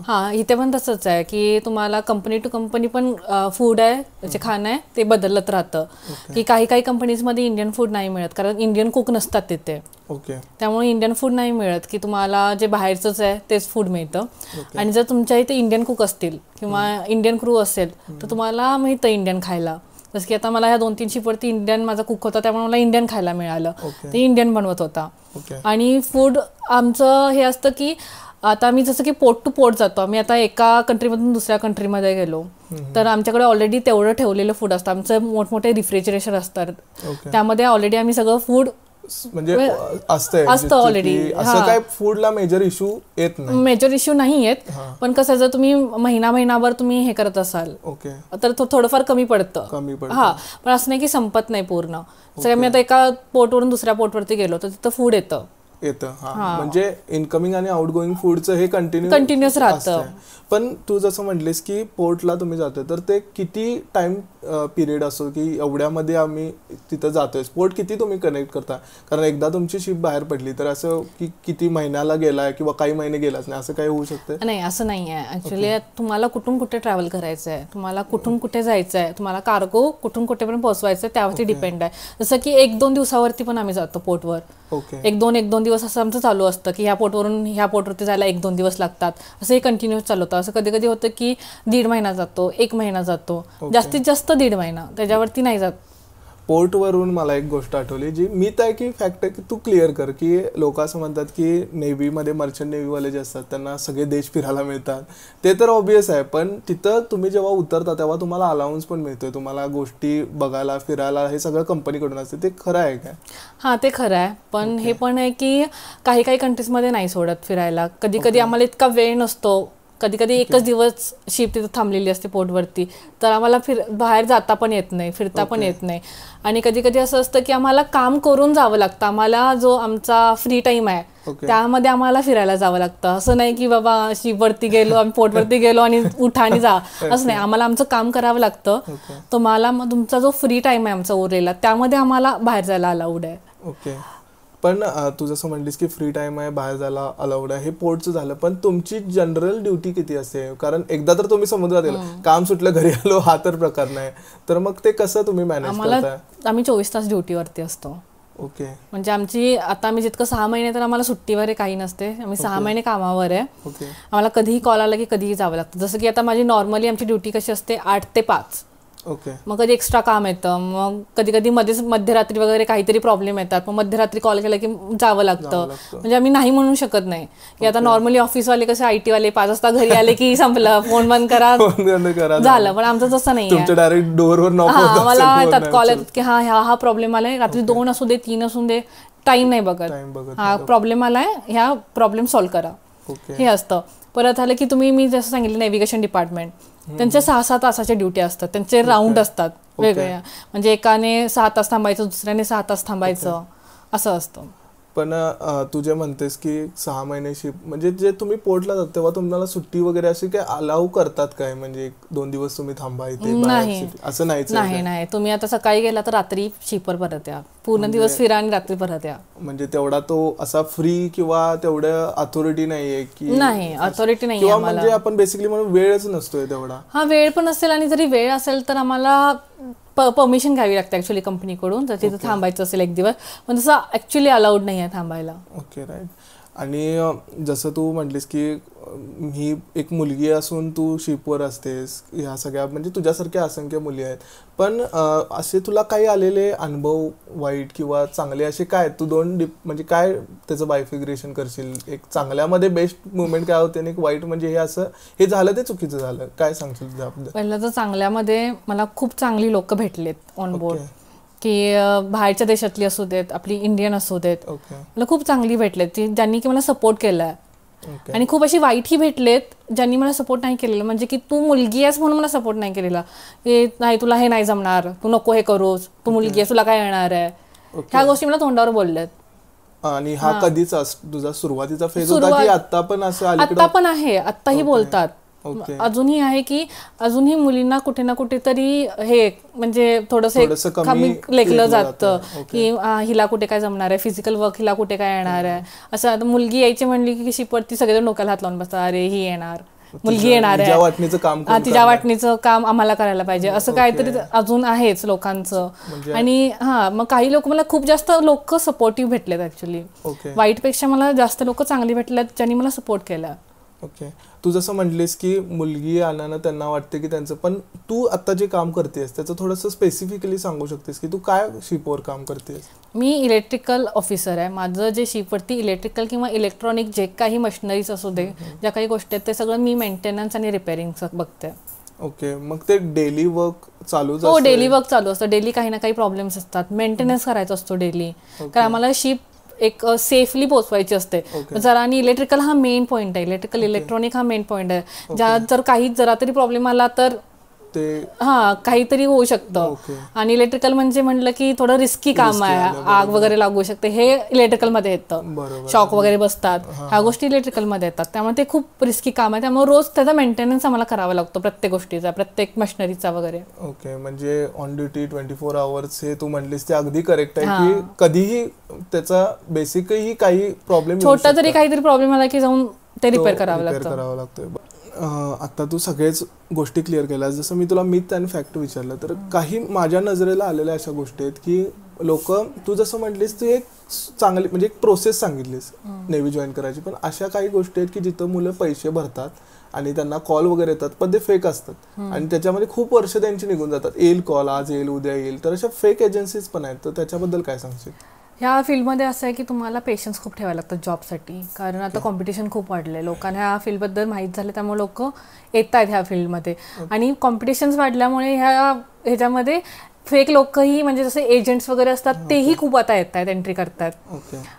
हां, इथे पण तसंच आहे की तुम्हाला कंपनी टू कंपनी पण फूड आहे, जे खाणं आहे ते बदलत राहतं. की काही कंपनीजमध्ये इंडियन फूड नाही मिळत, कारण इंडियन कुक नसतात तिथे. त्यामुळे इंडियन फूड नाही मिळत, की तुम्हाला जे बाहेरचंच आहे तेच फूड मिळतं. आणि जर तुमच्या इथे इंडियन कुक असतील किंवा इंडियन क्रू असेल तर तुम्हाला मिळतं इंडियन खायला. जसं की आता मला ह्या 2-3 शिपवरती इंडियन माझा कुक होता, त्यामुळे मला इंडियन खायला मिळालं, ते इंडियन बनवत होता. आणि फूड आमचं हे असतं की आता मी जसं की पोर्ट टू पोर्ट जातो, आम्ही आता एका कंट्रीमधून दुसऱ्या कंट्रीमध्ये गेलो तर आमच्याकडे ऑलरेडी तेवढं ठेवलेलं फूड असतं, आमचं मोठमोठे रिफ्रिजरेटर असतात, त्यामध्ये ऑलरेडी आम्ही सगळं फूड म्हणजे असतं ऑलरेडी. असं काय फूडला मेजर इश्यू येत नाही? मेजर इश्यू नाही येत, पण कसं जर तुम्ही महिनाभर तुम्ही हे करत असाल तर थोडंफार कमी पडतं. हा, पण असं नाही की संपत नाही पूर्ण. जर आम्ही आता एका पोर्टवरून दुसऱ्या पोर्टवरती गेलो तर तिथं फूड येतं. म्हणजे इनकमिंग आणि आउटगोईंग फूडचं हे कंटिन्युअस राहतं. पण तू जसं म्हटलीस की पोर्टला तुम्ही जातोय तर ते किती टाइम पिरियड असतो की एवढ्यामध्ये आम्ही तिथं जातोय? पोर्ट किती तुम्ही कनेक्ट करता? कारण एकदा तुमची शिप बाहेर पडली तर असं की किती महिन्याला गेलाय किंवा काही महिने गेलाच नाही असं काही होऊ शकतं? नाही, असं नाही आहे. ऍक्च्युली तुम्हाला कुठून कुठे ट्रॅव्हल करायचं आहे, तुम्हाला कुठून कुठे जायचं आहे, तुम्हाला कार्गो कुठून कुठे पण पोहोचवायचं आहे त्यावरती डिपेंड आहे. जसं की 1-2 दिवसावरती पण आम्ही जातो पोर्टवर. 1-2 दिवस असं आमचं चालू असतं की ह्या पोर्टवरून ह्या पोर्टवरती जायला 1-2 दिवस लागतात, असं हे कंटिन्युअस चालू होतं. असं कधी कधी होतं की 1.5 महिना जातो, 1 महिना जातो, जास्तीत जास्त 1.5 महिना, त्याच्यावरती नाही जात. पोर्टवरून मला एक गोष्ट आठवली, जी मिथ आहे की फॅक्ट आहे, की तू क्लिअर कर. की लोक असं म्हणतात की नेव्हीमध्ये मर्चंट नेव्हीवाले जे असतात त्यांना सगळे देश फिरायला मिळतात. ते तर ऑब्वियस आहे, पण तिथं तुम्ही जेव्हा उतरता तेव्हा तुम्हाला अलाउन्स पण मिळतोय, तुम्हाला गोष्टी बघायला फिरायला, हे सगळं कंपनीकडून असते. ते खरं आहे काय? हां, ते खरं आहे, पण हे पण आहे की काही काही कंट्रीजमध्ये नाही सोडत फिरायला. कधी कधी आम्हाला इतका वेळ नसतो, कधी कधी एकच दिवस शिप तिथं थांबलेली असते पोर्टवरती, तर आम्हाला बाहेर जाता पण येत नाही, फिरता पण येत नाही. आणि कधी कधी असं असतं की आम्हाला काम करून जावं लागतं. आम्हाला जो आमचा फ्री टाईम आहे त्यामध्ये आम्हाला फिरायला जावं लागतं. असं नाही की बाबा शिपवरती गेलो, आम्ही पोर्टवरती गेलो आणि उठा आणि जा, असं नाही. आम्हाला आमचं काम करावं लागतं. तुम्हाला मग तुमचा जो फ्री टाईम आहे आमचा उरलेला, त्यामध्ये आम्हाला बाहेर जायला अलाउड आहे. ओके. पण तू जसं म्हणलीस की फ्री टाइम आहे, बाहेर जायला अलाउड आहे, हे पोर्टचं झालं, पण तुमची जनरल ड्युटी किती असते? कारण एकदा तर तुम्ही समुद्रात गेला, काम सुटलं घरी आलो, हा तर प्रकार नाही. तर मग ते कसं तुम्ही मॅनेज करताय? आम्ही 24 तास ड्युटीवरती असतो. ओके. म्हणजे आमची आता आम्ही जितकं 6 महिने तर आम्हाला सुट्टीवर आहे काही नसते. आम्ही 6 महिने कामावर आहे. आम्हाला कधीही कॉल आला की कधीही जावं लागतं. जसं की आता माझी नॉर्मली आमची ड्युटी कशी असते 8 ते 5. ओके. मग कधी एक्स्ट्रा काम येतं, मग कधी कधी मध्येच मध्यरात्री वगैरे काहीतरी प्रॉब्लेम येतात, मग मध्यरात्री कॉल केला की जावं लागतं. म्हणजे आम्ही नाही म्हणू शकत नाही की आता नॉर्मली ऑफिसवाले कसे IT वाले 5 वाजता घरी आले की संपलं, फोन बंद करा झालं. पण आमचं तसं नाही आहे. डायरेक्ट डोअरवर नॉक होतं. आम्हाला येतात कॉल येतात की हा प्रॉब्लेम आलाय, रात्री 2 असू दे 3 असू दे, टाइम नाही बघत, हा प्रॉब्लेम आलाय, ह्या प्रॉब्लेम सॉल्व्ह करा, हे असतं. परत आलं की मी जसं सांगितलं नेव्हिगेशन डिपार्टमेंट, त्यांचे 6-6 तासाच्या ड्युटी असतात, त्यांचे राऊंड असतात वेगवेगळ्या. म्हणजे एकाने 6 तास थांबायचं, दुसऱ्याने 6 तास थांबायचं, असं असतं. पण तू जे म्हणतेस की 6 महिने शिप, म्हणजे जे तुम्ही पोर्टला जात तेव्हा तुम्हाला सुट्टी वगैरे अशी काय अलाउ करतात काय? म्हणजे 2 दिवस तुम्ही थांबा इथे, नाही असं नाहीच? नाही, तुम्ही आता सकाळी गेला तर रात्री शिपवर परत या, पूर्ण दिवस फिरा आणि रात्री परत या. म्हणजे तेवढा तो असा फ्री किंवा तेवढं अथॉरिटी नाहीये की? नाही, अथॉरिटी नाही. म्हणजे आपण बेसिकली म्हणून वेळच नसतोय तेवढा. हा, वेळ पण असेल, आणि जरी वेळ असेल तर आम्हाला परमिशन घ्यावी लागते ऍक्च्युली कंपनीकडून, जर तिथं थांबायचं असेल एक दिवस, पण तसं ऍक्च्युली अलाउड नाही आहे थांबायला. Okay, right. आणि जसं तू म्हटलीस की ही एक मुलगी असून तू शिपवर असतेस, ह्या सगळ्या म्हणजे तुझ्यासारख्या असंख्य मुली आहेत, पण असे तुला काही आलेले अनुभव वाईट किंवा चांगले असे काय? तू म्हणजे काय त्याचं बायफिग्रेशन करशील? एक चांगल्यामध्ये बेस्ट मुवमेंट काय होते आणि एक वाईट म्हणजे हे असं हे झालं ते चुकीचं झालं, काय सांगशील त्याबद्दल? पहिलं तर चांगल्यामध्ये मला खूप चांगली लोक भेटलेत ऑन बोर्ड, की बाहेरच्या देशातली असू देत, आपली इंडियन असू देत, मला खूप चांगली भेटलेत ज्यांनी की मला सपोर्ट केलाय. आणि खूप अशी वाईटही भेटलेत ज्यांनी मला सपोर्ट नाही केलेलं, म्हणजे की तू मुलगी आहेस म्हणून मला सपोर्ट नाही केलेला, की नाही तुला हे नाही जमणार, तू नको हे करूस, तू मुलगी आहेस, तुला काय येणार आहे, ह्या गोष्टी मला तोंडावर बोलल्यात. आणि हा कधीच तुझा सुरुवातीचा फेज होता की आता पण असं? आता पण आहे, आत्ताही बोलतात, अजूनही आहे की अजूनही मुलींना कुठे ना कुठेतरी हे म्हणजे थोडंसं कमी लेखलं जातं की हिला कुठे काय जमणार आहे, फिजिकल वर्क हिला कुठे काय येणार आहे, असं. मुलगी यायची म्हणली की शिपवरती सगळेजण डोक्याला हात लावून बसतात, अरे ही येणार, मुलगी येणार आहे, तिच्या वाटणीचं काम आम्हाला करायला पाहिजे, असं काहीतरी अजून आहेच लोकांचं. आणि मग काही लोक मला खूप जास्त लोक सपोर्टिव्ह भेटलेत ऍक्च्युली, वाईट पेक्षा मला जास्त लोक चांगली भेटलेत ज्यांनी मला सपोर्ट केला. ओके. तू जसं म्हटलीस की मुलगी आल्यानं त्यांना वाटते की त्यांचं, पण तू आता जे काम करतेस त्याचं थोडंसं स्पेसिफिकली सांगू शकतेस की तू काय शिपवर काम करतेस? मी इलेक्ट्रिकल ऑफिसर आहे. माझं जे शिपवरती इलेक्ट्रिकल किंवा इलेक्ट्रॉनिक जे काही मशिनरीज असू दे, ज्या काही गोष्टी आहेत, ते सगळं मी मेंटेनन्स आणि रिपेअरिंगचं बघते. ओके. मग ते डेली वर्क चालू? हो, डेली वर्क चालू असतं. डेली काही ना काही प्रॉब्लेम्स असतात, मेंटेनन्स करायचा असतो डेली, कारण आम्हाला शिप एक सेफली पोहोचवायची असते जरा. आणि इलेक्ट्रिकल हा मेन पॉईंट आहे, इलेक्ट्रिकल इलेक्ट्रॉनिक हा मेन पॉईंट आहे. ज्यात जर काही जरा तरी प्रॉब्लेम आला तर काहीतरी होऊ शकतं. आणि इलेक्ट्रिकल म्हणजे म्हटलं की थोडं रिस्की काम आहे, आग वगैरे लागू शकते, हे इलेक्ट्रिकल मध्ये येतं, शॉक वगैरे बसतात, ह्या गोष्टी इलेक्ट्रिकल मध्ये येतात, त्यामुळे ते खूप रिस्की काम आहे. त्यामुळे रोज त्याचा मेंटेनन्स आम्हाला करावा लागतो, प्रत्येक गोष्टीचा, प्रत्येक मशिनरीचा वगैरे. ओके. म्हणजे ऑन ड्युटी 24 आवर्स हे तू म्हणलीस ते अगदी करेक्ट आहे की कधीही त्याचा बेसिकही काही प्रॉब्लेम, छोटा जरी काहीतरी प्रॉब्लेम आला की जाऊन ते रिपेअर करावं लागतं. आता तू सगळेच गोष्टी क्लिअर केल्या, जसं मी तुला मिथ आणि फॅक्ट विचारलं, तर काही माझ्या नजरेला आलेल्या अशा गोष्टी आहेत की लोक, तू जसं म्हटलीस तू एक चांगली म्हणजे एक प्रोसेस सांगितलीस नेव्ही जॉईन करायची, पण अशा काही गोष्टी आहेत की जिथं मुलं पैसे भरतात आणि त्यांना कॉल वगैरे येतात पण ते फेक असतात आणि त्याच्यामध्ये खूप वर्ष त्यांची निघून जातात. येईल कॉल, आज येईल, उद्या येईल. तर अशा फेक एजन्सीज पण आहेत, तर त्याच्याबद्दल काय सांगशील? ह्या फील्डमध्ये असं आहे की तुम्हाला पेशन्स खूप ठेवायला लागतात जॉबसाठी, कारण आता कॉम्पिटिशन खूप वाढलं आहे. लोकांना ह्या फील्डबद्दल माहीत झालं त्यामुळे लोक येत आहेत ह्या फील्डमध्ये. आणि कॉम्पिटिशन्स वाढल्यामुळे ह्याच्यामध्ये फेक लोकही म्हणजे जसे एजंट्स वगैरे असतात तेही खूप आता येत आहेत, एंट्री करतात.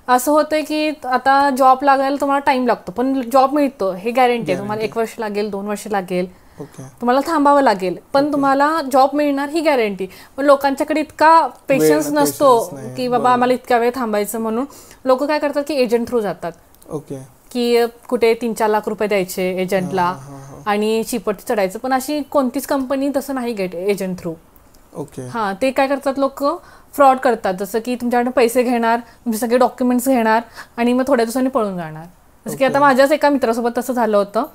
असं होतंय की आता जॉब लागायला तुम्हाला टाइम लागतो पण जॉब मिळतो हे गॅरंटी आहे. तुम्हाला 1 वर्ष लागेल, 2 वर्ष लागेल, तुम्हाला थांबावं लागेल पण तुम्हाला जॉब मिळणार ही गॅरंटी. पण लोकांच्याकडे इतका पेशन्स नसतो की बाबा आम्हाला इतक्या वेळ थांबायचं, म्हणून लोक काय करतात की एजंट थ्रू जातात. की कुठे 3-4 लाख रुपये द्यायचे एजंटला आणि चिपट चढायचं. पण अशी कोणतीच कंपनी तसं नाही घेत एजंट थ्रू. हां, ते काय करतात लोक, फ्रॉड करतात. जसं की तुमच्याकडे पैसे घेणार, तुमचे सगळे डॉक्युमेंट्स घेणार आणि मग थोड्या दिवसांनी पळून जाणार. जसं की आता माझ्याच एका मित्रासोबत तसं झालं होतं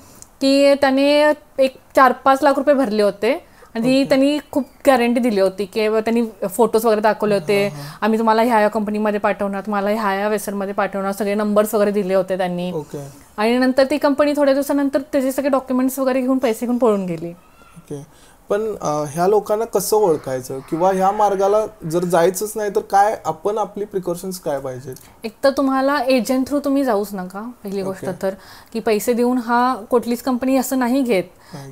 की त्याने एक 4-5 लाख रुपये भरले होते आणि त्यांनी खूप गॅरंटी दिली होती की त्यांनी फोटोज वगैरे दाखवले होते, आम्ही तुम्हाला ह्या कंपनीमध्ये पाठवणार, तुम्हाला ह्या वेबसाईटमध्ये पाठवणार, सगळे नंबर्स वगैरे दिले होते त्यांनी. आणि नंतर ती कंपनी थोड्या दिवसानंतर त्याचे सगळे डॉक्युमेंट्स वगैरे घेऊन पैसे घेऊन पळून गेली. पण ह्या लोकांना कसं ओळखायचं किंवा ह्या मार्गाला जर जायचंच नाही तर काय आपण आपली प्रिकॉशन्स काय पाहिजेत? एक तर तुम्हाला एजंट थ्रू तुम्ही जाऊच नका पहिली गोष्ट तर, की पैसे देऊन हा कुठलीच कंपनी असं नाही घेत.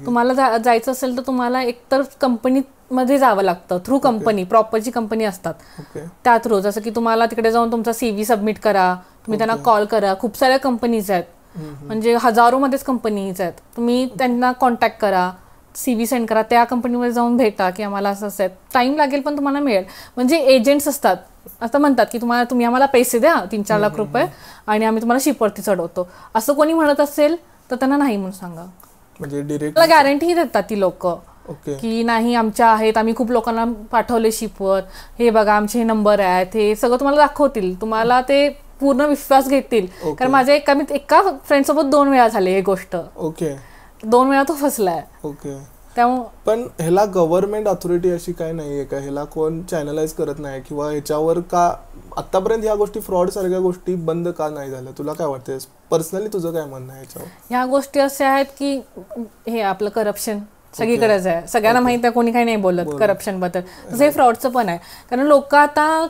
तुम्हाला जायचं असेल तर तुम्हाला एकतर कंपनीमध्ये जावं लागतं, थ्रू कंपनी, प्रॉपर जी कंपनी असतात त्या थ्रू. जसं की तुम्हाला तिकडे जाऊन तुमचा CV सबमिट करा, तुम्ही त्यांना कॉल करा. खूप साऱ्या कंपनीज आहेत, म्हणजे हजारोमध्येच कंपनीज आहेत. तुम्ही त्यांना कॉन्टॅक्ट करा, CV सेंड करा, त्या कंपनीमध्ये जाऊन भेटा की आम्हाला असं आहे. टाइम लागेल पण तुम्हाला मिळेल. म्हणजे एजंट्स असतात असं म्हणतात की तुम्ही आम्हाला पैसे द्या 3-4 लाख रुपये आणि आम्ही तुम्हाला शिपवरती चढवतो. असं कोणी म्हणत असेल तर त्यांना नाही म्हणून सांगा. म्हणजे डिरेक्ट गॅरंटी देतात ती लोक की नाही आमच्या आहेत, आम्ही खूप लोकांना पाठवले शिपवर, हे बघा आमचे हे नंबर आहेत, हे सगळं तुम्हाला दाखवतील, तुम्हाला ते पूर्ण विश्वास घेतील. कारण माझ्या एका फ्रेंड सोबत 2 वेळा झाले हे गोष्ट. 2 वेळा तो फसलाय. त्यामुळे पण ह्याला गव्हर्नमेंट अथॉरिटी अशी काय नाहीये का, ह्याला कोण चॅनलाइज करत नाही किंवा ह्याच्यावर का आतापर्यंत ह्या गोष्टी, फ्रॉड सारख्या गोष्टी बंद का नाही झाल्या? तुला काय वाटतंय पर्सनली, तुझं काय म्हणणं आहे याच्यावर? ह्या गोष्टी अशा आहेत की हे आपलं करप्शन सगळीकडेच आहे, सगळ्यांना माहिती आहे, कोणी काही नाही बोलत करप्शन बद्दल. तसं हे फ्रॉडचं पण आहे. कारण लोक आता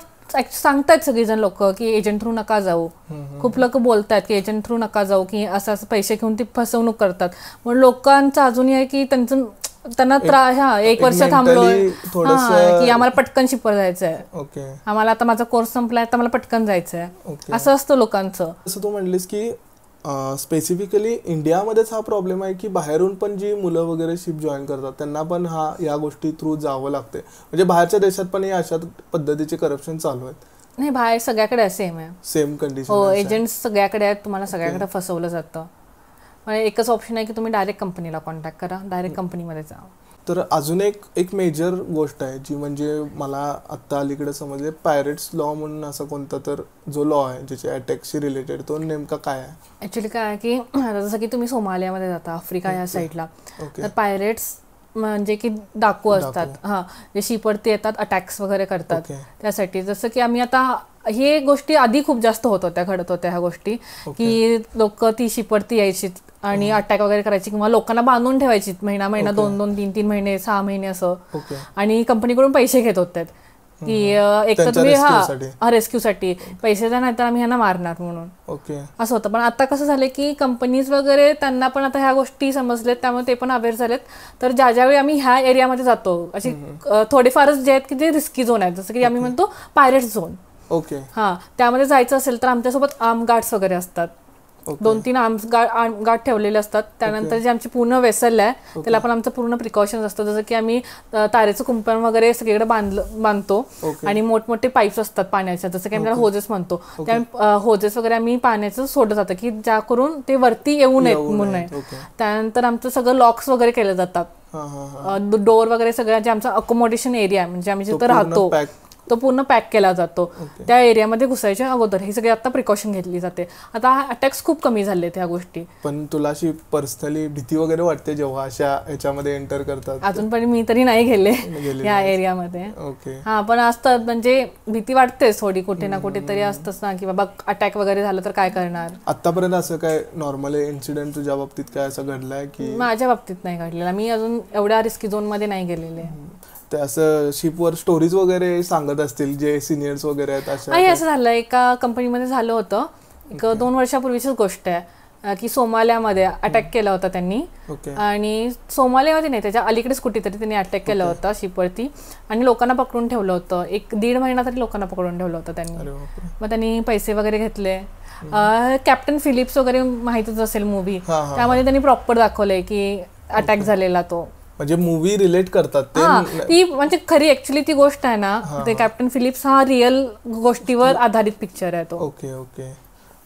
सांगतायत सगळेजण लोक की एजंट थ्रू नका जाऊ. खूप लोक बोलतात की एजंट थ्रू नका जाऊ, की असं असं पैसे घेऊन ती फसवणूक करतात. मग लोकांचं अजूनही आहे की त्यांना 1 वर्ष थांबलोय की आम्हाला पटकन शिपर जायचं आहे, आम्हाला आता माझा कोर्स संपलाय तर मला पटकन जायचं आहे, असं असतं लोकांचं. असं तू म्हणलीस की स्पेसिफिकली इंडियामध्येच हा प्रॉब्लेम आहे की बाहेरून पण जी मुलं वगैरे शिप जॉईन करतात त्यांना पण या गोष्टी थ्रू जावं लागते. म्हणजे बाहेरच्या देशात पण अशा पद्धतीचे करप्शन चालू आहेत? नाही, बाहेर सगळ्याकडे सेम आहे, सेम कंडिशन. हो, एजंट्स सगळ्याकडे आहेत, तुम्हाला सगळ्याकडे फसवलं जातं. म्हणजे एकच ऑप्शन आहे की तुम्ही डायरेक्ट कंपनीला कॉन्टॅक्ट करा, डायरेक्ट कंपनीमध्ये जा. तर अजून एक मेजर गोष्ट आहे जी म्हणजे मला आत्ता अलीकडे समजले, पायरेट्स लॉ म्हणून असा कोणता तर जो लॉ आहे ज्याचे अटॅकशी रिलेटेड, तो नेमका काय आहे? ऍक्च्युली काय आहे की जसं की तुम्ही सोमालियामध्ये जाता, आफ्रिका या साईडला, तर पायरेट्स म्हणजे की डाकू असतात, जे शिपवरती येतात, अटॅक्स वगैरे करतात. त्यासाठी जसं की आम्ही आता हे गोष्टी आधी खूप जास्त होत होत्या, घडत होत्या ह्या गोष्टी, की लोक ती शिपवरती यायची आणि अटॅक वगैरे करायची किंवा लोकांना बांधून ठेवायची महिना 2-2, 3-3 महिने, 6 महिने असं, आणि कंपनीकडून पैसे घेत होते की एक तर तुम्ही रेस्क्यूसाठी पैसे द्या, नाही तर आम्ही ह्यांना मारणार म्हणून, असं होतं. पण आता कसं झालं की कंपनीज वगैरे त्यांना पण आता ह्या गोष्टी समजलेत, त्यामुळे ते पण अवेअर झालेत. तर ज्यावेळी आम्ही ह्या एरियामध्ये जातो, अशी थोडेफारच जे आहेत की जे रिस्की झोन आहेत, जसं की आम्ही म्हणतो पायरेट झोन, त्यामध्ये जायचं असेल तर आमच्यासोबत आर्म गार्ड्स वगैरे असतात, 2-3 आर्म्स गार्ड ठेवलेले असतात. त्यानंतर जे आमची पूर्ण वेसल आहे त्याला पण आमचं पूर्ण प्रिकॉशन्स असतं, जसं की आम्ही तारेचं कुंपण वगैरे सगळीकडे बांधतो आणि मोठमोठे पाईप्स असतात पाण्याच्या, जसं की आम्ही त्याला होजेस म्हणतो. त्या होजेस वगैरे आम्ही पाण्याचं सोडलं जातं की ज्या करून ते वरती येऊ नयेत म्हणून. त्यानंतर आमचं सगळं लॉक्स वगैरे केले जातात, डोअर वगैरे सगळं, जे आमचा अकोमोडेशन एरिया म्हणजे आम्ही जिथं राहतो तो पूर्ण पॅक केला जातो त्या एरियामध्ये घुसायच्या अगोदर. ही सगळी आता प्रिकॉशन घेतली जाते. आता अटॅक्स खूप कमी झाले त्या गोष्टी. पण तुला अशी पर्सनली भीती वगैरे वाटते जेव्हा अशा ह्याच्यामध्ये एंटर करतात? अजून पण मी तरी नाही गेले या एरियामध्ये. हा, पण असतात म्हणजे भीती वाटतेच थोडी, कुठे ना कुठे तरी असतच ना की बाबा अटॅक वगैरे झालं तर काय करणार. आतापर्यंत असं काय नॉर्मल इन्सिडेंट तुझ्या बाबतीत काय असं घडलाय की? माझ्या बाबतीत नाही घडलेला. मी अजून एवढ्या रिस्की झोन मध्ये नाही गेलेले. ते असं शिपवर स्टोरीज वगैरे सांगत असतील जे सिनियर्स वगैरे आहेत अशा? नाही, असं झालं एका कंपनीमध्ये झालं होतं. एक 2 वर्षापूर्वीचीच गोष्ट आहे की सोमालियामध्ये अटॅक केला होता त्यांनी. आणि सोमालियामध्ये नाही, त्याच्या अलीकडेच कुठेतरी त्यांनी अटॅक केला होता शिपवरती आणि लोकांना पकडून ठेवलं होतं. 1-1.5 महिना तरी लोकांना पकडून ठेवलं होतं त्यांनी. मग त्यांनी पैसे वगैरे घेतले. कॅप्टन फिलिप्स वगैरे माहितीच असेल मूवी, त्यामध्ये त्यांनी प्रॉपर दाखवलंय की अटॅक झालेला तो. म्हणजे मूवी रिलेट करतात ती, म्हणजे खरी ऍक्च्युली ती गोष्ट आहे ना. ते कॅप्टन फिलिप्स हा रिअल गोष्टीवर आधारित पिक्चर आहे तो. ओके.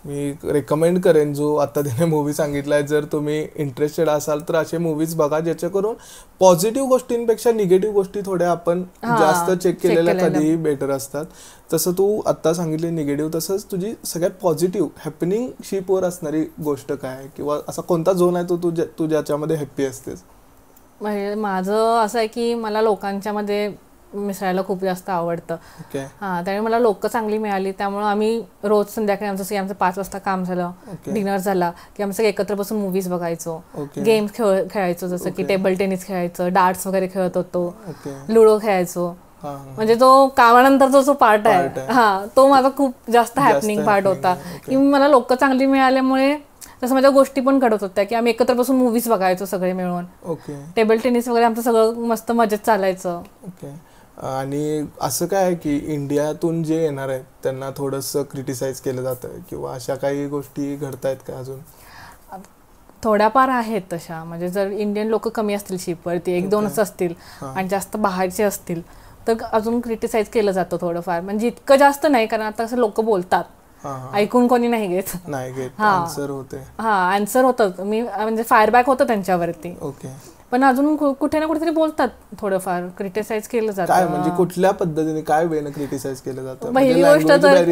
मी रेकमेंड करेन जो आता त्याने मूवी सांगितलाय. जर तुम्ही इंटरेस्टेड असाल तर असे मूवीज बघा ज्याच्याकरून पॉझिटिव्ह गोष्टींपेक्षा निगेटिव्ह गोष्टी थोड्या आपण जास्त चेक केलेल्या कधीही बेटर असतात. तसं तू आता सांगितले निगेटिव्ह, तसंच तुझी सगळ्यात पॉझिटिव्ह हॅपनिंग शिपवर असणारी गोष्ट काय, किंवा असा कोणता झोन आहे तो तू ज्याच्यामध्ये हॅप्पी असतेस? म्हणजे माझं असं आहे की मला लोकांच्या मध्ये मिसळायला खूप जास्त आवडतं. त्यामुळे मला लोक चांगली मिळाली. त्यामुळे आम्ही रोज संध्याकाळी आमचं 5 वाजता काम झालं, डिनर झाला की आमचं एकत्र बसून मूवीज बघायचो, गेम्स खेळायचो, जसं की टेबल टेनिस खेळायचं, डार्ट्स वगैरे खेळत होतो, लुडो खेळायचो. म्हणजे जो कामानंतरचा जो पार्ट आहे तो माझा खूप जास्त हॅपनिंग पार्ट होता की मला लोक चांगली मिळाल्यामुळे तसं माझ्या गोष्टी पण घडत होत्या की आम्ही एकत्र बसून मूवीज बघायचो सगळे मिळून. टेबल टेनिस वगैरे आमचं सगळं मस्त मजेत चालायचं. आणि असं काय आहे की इंडियातून जे येणार आहेत त्यांना थोडंसं क्रिटिसाइज केलं जातं किंवा अशा काही गोष्टी घडतायत का अजून? थोड्याफार आहेत तशा. म्हणजे जर इंडियन लोक कमी असतील शिपवरती, 1-2च असतील आणि जास्त बाहेरचे असतील तर अजून क्रिटिसाइज केलं जातं थोडंफार. म्हणजे इतकं जास्त नाही, कारण आता असं लोक बोलतात, ऐकून कोणी नाही घेत. आन्सर होतं. मी म्हणजे फायरबॅक होतं त्यांच्यावरती. पण अजून कुठे ना कुठेतरी बोलतात, थोडंफार क्रिटिसाइज केलं जातं. म्हणजे कुठल्या पद्धतीने, काय वेने क्रिटिसाइज केलं जातं? पहिली गोष्ट तर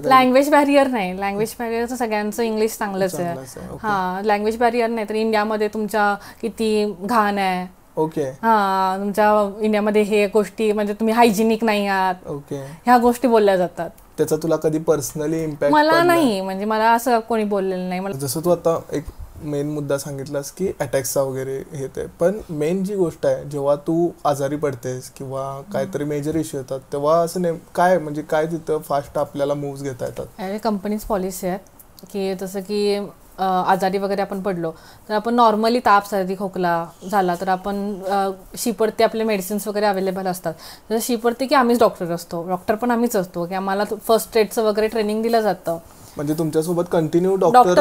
लँग्वेज बॅरियर नाही. लँग्वेज बॅरियर तर सगळ्यांचं इंग्लिश चांगलंच आहे. लँग्वेज बॅरियर नाही तर इंडियामध्ये तुमच्या किती घाण आहे. तुमच्या इंडियामध्ये हे गोष्टी म्हणजे तुम्ही हायजिनिक नाही आहात, ह्या गोष्टी बोलल्या जातात. त्याचा तुला कधी पर्सनली इम्पॅक्ट? मला नाही, म्हणजे मला असं कोणी बोललेलं नाही. जसं तू आता एक मेन मुद्दा सांगितलास की अटॅक्सचा वगैरे हे ते, पण मेन जी गोष्ट आहे जेव्हा तू आजारी पडतेस किंवा काहीतरी मेजर इश्यू येतात तेव्हा असं काय म्हणजे काय तिथं फास्ट आपल्याला मूव्स घेता येतात? कंपनीज पॉलिसी आहेत की जसं की आजारी वगैरे आपण पडलो तर आपण नॉर्मली ताप, सर्दी, खोकला झाला तर आपण शिपवरती आपले मेडिसिन्स वगैरे अवेलेबल असतात. जसं शिपवरती की आम्हीच डॉक्टर असतो, डॉक्टर पण आम्हीच असतो की आम्हाला फर्स्ट एडचं वगैरे ट्रेनिंग दिलं जातं. म्हणजे तुमच्यासोबत कंटिन्यू डॉक्टर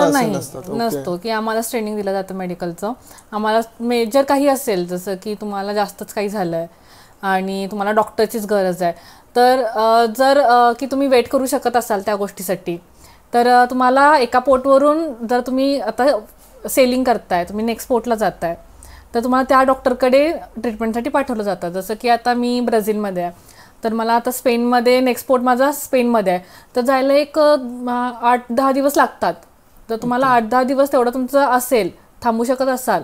नसतो की आम्हाला ट्रेनिंग दिलं जातं मेडिकलचं. आम्हाला मेजर काही असेल, जसं की तुम्हाला जास्तच काही झालंय आणि तुम्हाला डॉक्टरचीच गरज आहे, तर जर की तुम्ही वेट करू शकत असाल त्या गोष्टीसाठी, तर तुम्हाला एका पोर्टवरून जर तुम्ही आता सेलिंग करताय, तुम्ही नेक्स्ट पोर्टला जाताय, तर तुम्हाला त्या डॉक्टरकडे ट्रीटमेंटसाठी पाठवलं जातं. जसं की आता मी ब्राझीलमध्ये आहे तर मला आता स्पेनमध्ये नेक्स्ट पोर्ट माझा स्पेनमध्ये आहे, तर जायला एक 8-10 दिवस लागतात. तर तुम्हाला 8-10 दिवस तेवढं तुमचं असेल, थांबू शकत असाल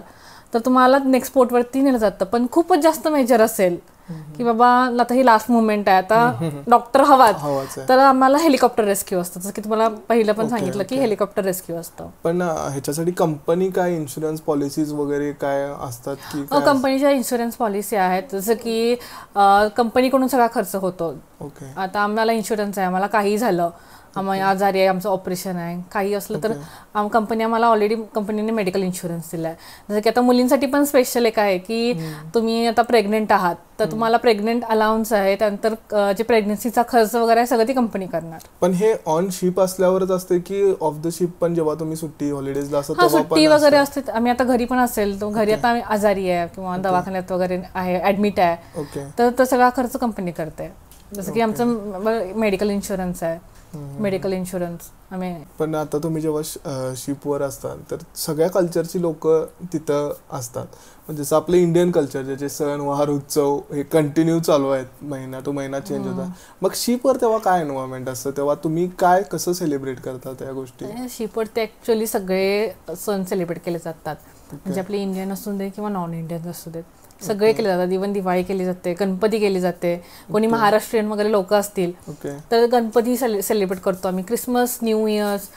तर तुम्हाला नेक्स्ट पोर्टवरती नेलं जातं. पण खूपच जास्त मेजर असेल की बाबा आता ही लास्ट मुवमेंट आहे, आता डॉक्टर हवाच, तर आम्हाला हेलिकॉप्टर रेस्क्यू असतं. जसं की तुम्हाला पहिलं पण सांगितलं की हेलिकॉप्टर रेस्क्यू असतं. पण ह्याच्यासाठी कंपनी काय इन्शुरन्स पॉलिसीज वगैरे काय असतात की? कंपनीच्या इन्शुरन्स पॉलिसी आहेत, जसं की कंपनीकडून सगळा खर्च होतो. आता आम्हाला इन्शुरन्स आहे, आम्हाला काही झालं, आम्ही आजारी आहे, आमचं ऑपरेशन आहे, काही असलं तर कंपनी आम्हाला ऑलरेडी कंपनीने मेडिकल इन्शुरन्स दिला आहे. जसं की आता मुलींसाठी पण स्पेशल एक आहे की तुम्ही आता प्रेग्नेंट आहात तर तुम्हाला प्रेग्नेंट अलाउन्स आहे, त्यानंतर जे प्रेग्नन्सीचा खर्च वगैरे आहे सगळं ती कंपनी करणार. पण हे ऑन शिप असल्यावरच असते की ऑफ द शिप पण जेव्हा तुम्ही सुट्टी हॉलिडेजला असं सुट्टी वगैरे असते? आम्ही आता घरी पण असेल तर घरी आता आजारी आहे किंवा दवाखान्यात वगैरे आहे, ऍडमिट आहे, तर सगळा खर्च कंपनी करते. जसं की आमचं मेडिकल इन्शुरन्स आहे. मेडिकल इन्शुरन्स आम्ही. पण आता तुम्ही जेव्हा शिपवर असतात तर सगळ्या कल्चरची लोक तिथं असतात, म्हणजे जसं आपलं इंडियन कल्चर ज्याचे सण वार उत्सव हे कंटिन्यू चालू आहेत, महिना टू महिना चेंज होता. मग शिपवर तेव्हा काय एन्व्हायरमेंट असतं, तेव्हा तुम्ही काय कसं सेलिब्रेट करता त्या गोष्टी? शिपवर ते ऍक्च्युअली सगळे सण सेलिब्रेट केले जातात, म्हणजे आपले इंडियन असू दे किंवा नॉन इंडियन असू देत, सगळे केले जातात. इव्हन दिवाळी केली जाते, गणपती केली जाते. कोणी महाराष्ट्रीयन वगैरे लोक असतील तर गणपती सेलिब्रेट करतो आम्ही. क्रिसमस, न्यू इयर्स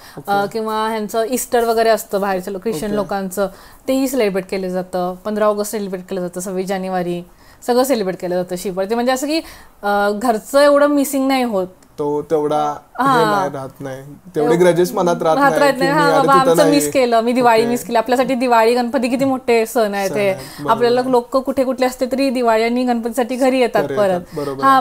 किंवा ह्यांचं इस्टर वगैरे असतं बाहेरचं ख्रिश्चन लोकांचं, तेही सेलिब्रेट केलं जातं. 15 ऑगस्ट सेलिब्रेट केलं जातं, 26 जानेवारी सगळं सेलिब्रेट केलं जातं शिपवर. ते म्हणजे असं की घरचं एवढं मिसिंग नाही होत, तो तेवढा राहत नाही, तेवढे ग्रजेस मनात राहत नाही. बाबा आमचं मिस केलं, मी दिवाळी मिस केली. आपल्यासाठी दिवाळी गणपती किती मोठे सण आहे ते. आपल्याला लोक कुठे कुठले असते तरी दिवाळी आणि गणपतीसाठी घरी येतात परत.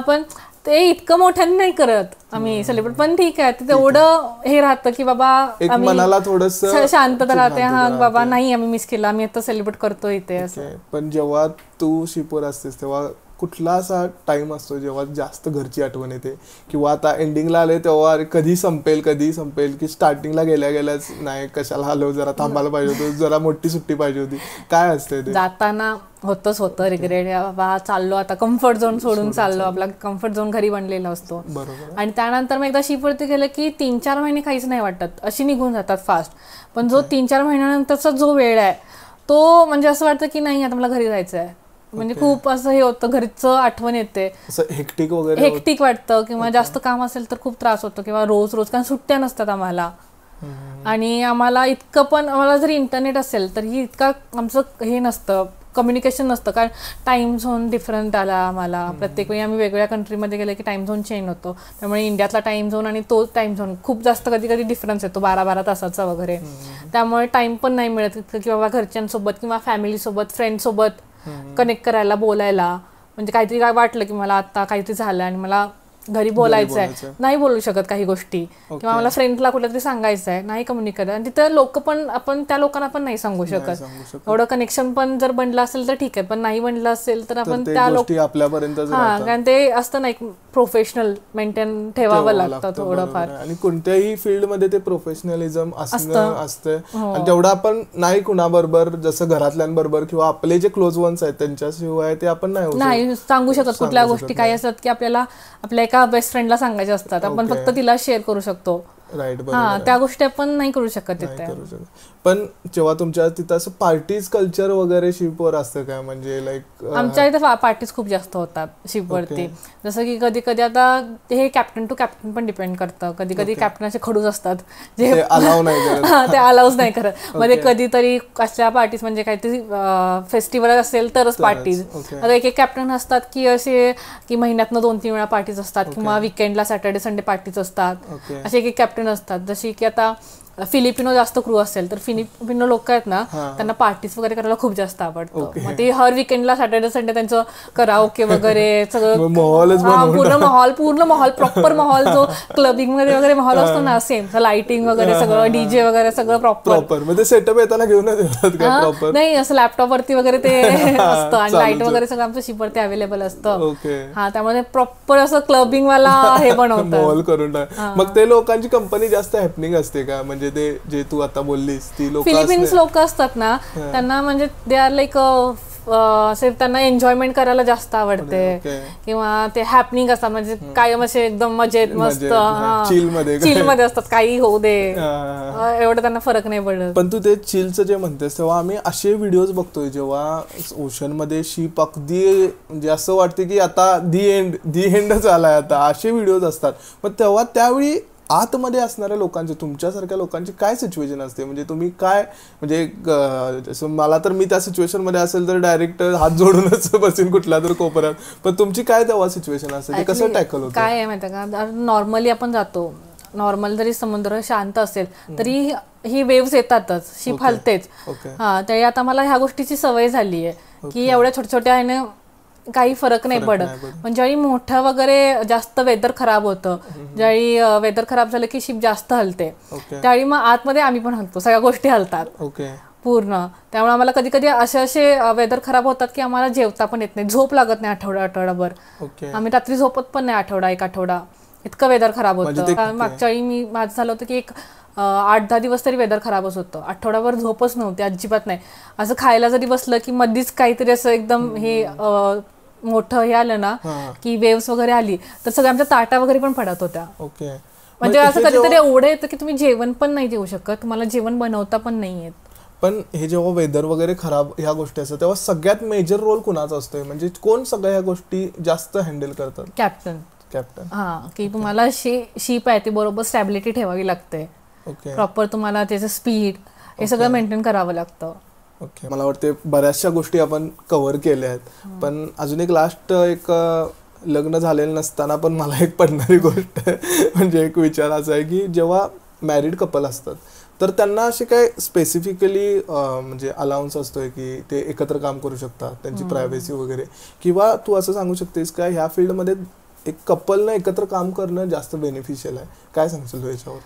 पण ते इतकं मोठ्याने नाही करत आम्ही सेलिब्रेट, पण ठीक आहे. तेवढं हे राहतं की बाबा मनाला थोडस शांतता राहते. हा बाबा नाही आम्ही मिस केलं, आम्ही आता सेलिब्रेट करतो इथे असं. पण जेव्हा तू शिपवर असतेस तेव्हा कुठला असा टाइम असतो जेव्हा जास्त घरची आठवण येते, किंवा आता एंडिंगला आले तेव्हा कधी संपेल की स्टार्टिंगला गेल्या गेल्याच नाही कशाला आलो, जरा थांबायला पाहिजे होतं, जरा मोठी सुट्टी पाहिजे होती, काय असते ते? जाताना होतं रिग्रेट, बाबा चाललो आता, कम्फर्ट झोन सोडून चाललो, आपला कम्फर्ट झोन घरी बनलेला असतो. आणि त्यानंतर मग एकदा शिपवरती गेलं की 3-4 महिने काहीच नाही वाटत, अशी निघून जातात फास्ट. पण जो 3-4 महिन्यानंतरचा जो वेळ आहे तो म्हणजे असं वाटतं की नाही आता मला घरी जायचं आहे. म्हणजे खूप असं हे होतं, घरचं आठवण येते, हेक्टिक वाटतं, किंवा जास्त काम असेल तर खूप त्रास होतो, किंवा रोज कारण सुट्ट्या नसतात आम्हाला. आणि आम्हाला इतकं पण आम्हाला जरी इंटरनेट असेल तरी इतका आमचं हे नसतं, कम्युनिकेशन नसतं, कारण टाइम झोन डिफरंट आला आम्हाला. प्रत्येक वेळी आम्ही वेगळ्या कंट्रीमध्ये गेले की टाइम झोन चेंज होतो, त्यामुळे इंडियातला टाइम झोन आणि तो टाइम झोन खूप जास्त कधी कधी डिफरन्स येतो, 12-12 तासाचा वगैरे. त्यामुळे टाइम पण नाही मिळत इतकं की बाबा घरच्यांसोबत किंवा फॅमिलीसोबत फ्रेंडसोबत कनेक्ट करायला, बोलायला. म्हणजे काहीतरी काय वाटलं की मला आता काहीतरी झालं आणि मला घरी बोलायचं आहे, नाही बोलू शकत काही गोष्टी, किंवा मला फ्रेंडला कुठल्या तरी सांगायचं आहे, नाही कम्युनिकेट. आणि तिथं लोक पण आपण त्या लोकांना पण नाही सांगू शकत. एवढं कनेक्शन पण जर बनलं असेल तर ठीक आहे, पण नाही बनलं असेल तर आपण त्या लोक आपल्यापर्यंत, कारण ते असतं ना एक प्रोफेशनल मेंटेन ठेवावं लागतं थोडंफार. आणि कोणत्याही फील्डमध्ये ते प्रोफेशनलिझम असतं. आणि तेवढं आपण नाही कुणाबरोबर, जसं घरातल्यांबरोबर किंवा आपले जे क्लोज वन्स आहेत त्यांच्याशिवाय ते आपण नाही सांगू शकत. कुठल्या गोष्टी काही असतात की आपल्याला आपल्या एका बेस्ट फ्रेंडला सांगायच्या असतात, आपण फक्त तिला शेअर करू शकतो. त्या गोष्टी आपण नाही करू शकत तिथे. पण जेव्हा तुमच्या तिथं असं पार्टीज कल्चर वगैरे शिपवर असतं काय, म्हणजे लाईक आमच्या इथे पार्टीज खूप जास्त होतात शिपवरती. जसं की कधी कधी आता हे कॅप्टन टू कॅप्टन पण डिपेंड करतं. कधी कधी कॅप्टनाचे खडूस असतात जे ते अलाउच नाही करत. मध्ये कधीतरी अशा पार्टीज म्हणजे काहीतरी फेस्टिवल असेल तरच पार्टीज. आता एक कॅप्टन असतात की असे की महिन्यातनं 2-3 वेळा पार्टीज असतात, किंवा विकेंडला सॅटर्डे संडे पार्टीज असतात. असे एक कॅप्टन असतात. जशी की आता फिलिपिनो जास्त क्रू असेल तर फिलिपिनो लोक आहेत ना, त्यांना पार्टीज वगैरे करायला खूप जास्त आवडतं. मग ते हर विकेंडला सॅटर्डे संडे त्यांचं कराओके वगैरे सगळं पूर्ण माहोल प्रॉपर माहोल, जो क्लबिंग मध्ये वगैरे माहोल असतो ना सेम, लाइटिंग वगैरे सगळं, डीजे वगैरे सगळं प्रॉपर सेटअप येताना घेऊन नाही, असं लॅपटॉप वरती वगैरे ते असतं. आणि लाईट वगैरे सगळं आमचं शिपवरती अवेलेबल असतं. त्यामुळे प्रॉपर असं क्लबिंग वाला हे बनवतात करून. मग ते लोकांची कंपनी जास्त हॅपनिंग असते का, म्हणजे ते जे तू आता बोललीस ती लोक फिलिपिन्स लोक असतात ना, त्यांना म्हणजे दे आर लाईक असे त्यांना एन्जॉयमेंट करायला जास्त आवडते, किंवा ते हॅपनिंग असतात, म्हणजे कायम असे एकदम मजेत मस्त चिल मध्ये असतात, काही होऊ दे, एवढं त्यांना फरक नाही पडत. पण तू ते चिलचं जे म्हणतेस तेव्हा आम्ही असे व्हिडिओज बघतोय जेव्हा ओशन मध्ये शिप अगदी म्हणजे असं वाटते की आता दी एंडच आलाय आता, असे व्हिडिओज असतात. पण तेव्हा त्यावेळी आतमध्ये असणाऱ्या लोकांचे, तुमच्यासारख्या लोकांची काय सिच्युएशन असते, म्हणजे तुम्ही काय, म्हणजे मला तर मी त्या सिच्युएशन मध्ये असेल तर डायरेक्ट हात जोडूनच बसेन कुठल्या तर कोपऱ्यात. पण तुमची काय तेव्हा सिच्युएशन असते, ते कसं टॅकल होतं? काय आहे माहिती का, नॉर्मली आपण जातो, नॉर्मल जरी समुद्र शांत असेल तरी ही वेव्स येतातच, शिप हलतेच. तरी आता मला ह्या गोष्टीची सवय झाली आहे की एवढ्या छोट्या ह्याने काही फरक नाही पडत. पण ज्यावेळी मोठं वगैरे जास्त वेदर खराब होतं, ज्यावेळी वेदर खराब झालं की शिप जास्त हलते, त्यावेळी मग आतमध्ये आम्ही पण हलतो, सगळ्या गोष्टी हलतात पूर्ण. त्यामुळे आम्हाला कधी कधी असे वेदर खराब होतात की आम्हाला जेवता पण येत नाही, झोप लागत नाही आठवडाभर. आम्ही रात्री झोपत पण नाही एक आठवडा. इतकं वेदर खराब म्हणजे होतं. मागच्या वेळी माझं झालं होतं की एक 8-10 दिवस तरी वेदर खराबच होतं. आठवड्याभर झोपच नव्हती अजिबात नाही. असं खायला जरी बसलं की मधीच काहीतरी असं एकदम हे मोठं हे आलं ना की वेव्स वगैरे आली तर सगळ्या आमच्या ताटा वगैरे पण पडत होत्या. ओके. म्हणजे असं कधीतरी एवढं येतं की तुम्ही जेवण पण नाही देऊ शकत, तुम्हाला जेवण बनवता पण नाही येत. पण हे जेव्हा वेदर वगैरे खराब ह्या गोष्टी असतात तेव्हा सगळ्यात मेजर रोल कुणाचा असतोय, म्हणजे कोण सगळ्या ह्या गोष्टी जास्त हँडल करतात? कॅप्टन. कॅप्टन. की तुम्हाला शिप आहे ती बरोबर स्टॅबिलिटी ठेवावी लागते. ओके. प्रॉपर तुम्हाला त्याचं स्पीड हे सगळं मेंटेन करावं लागतं. ओके. मला वाटते बऱ्याचशा गोष्टी आपण कव्हर केल्या आहेत, पण अजून एक लास्ट एक लग्न झालेलं नसताना पण मला एक पडणारी गोष्ट म्हणजे एक विचार असा आहे की जेव्हा मॅरिड कपल असतात तर त्यांना असे काय स्पेसिफिकली म्हणजे अलाउन्स असतोय की ते एकत्र काम करू शकतात, त्यांची प्रायव्हसी वगैरे, किंवा तू असं सांगू शकतेस का ह्या फील्डमध्ये एक कपलनं एकत्र काम करणं जास्त बेनिफिशियल आहे? काय सांगशील तू याच्यावर?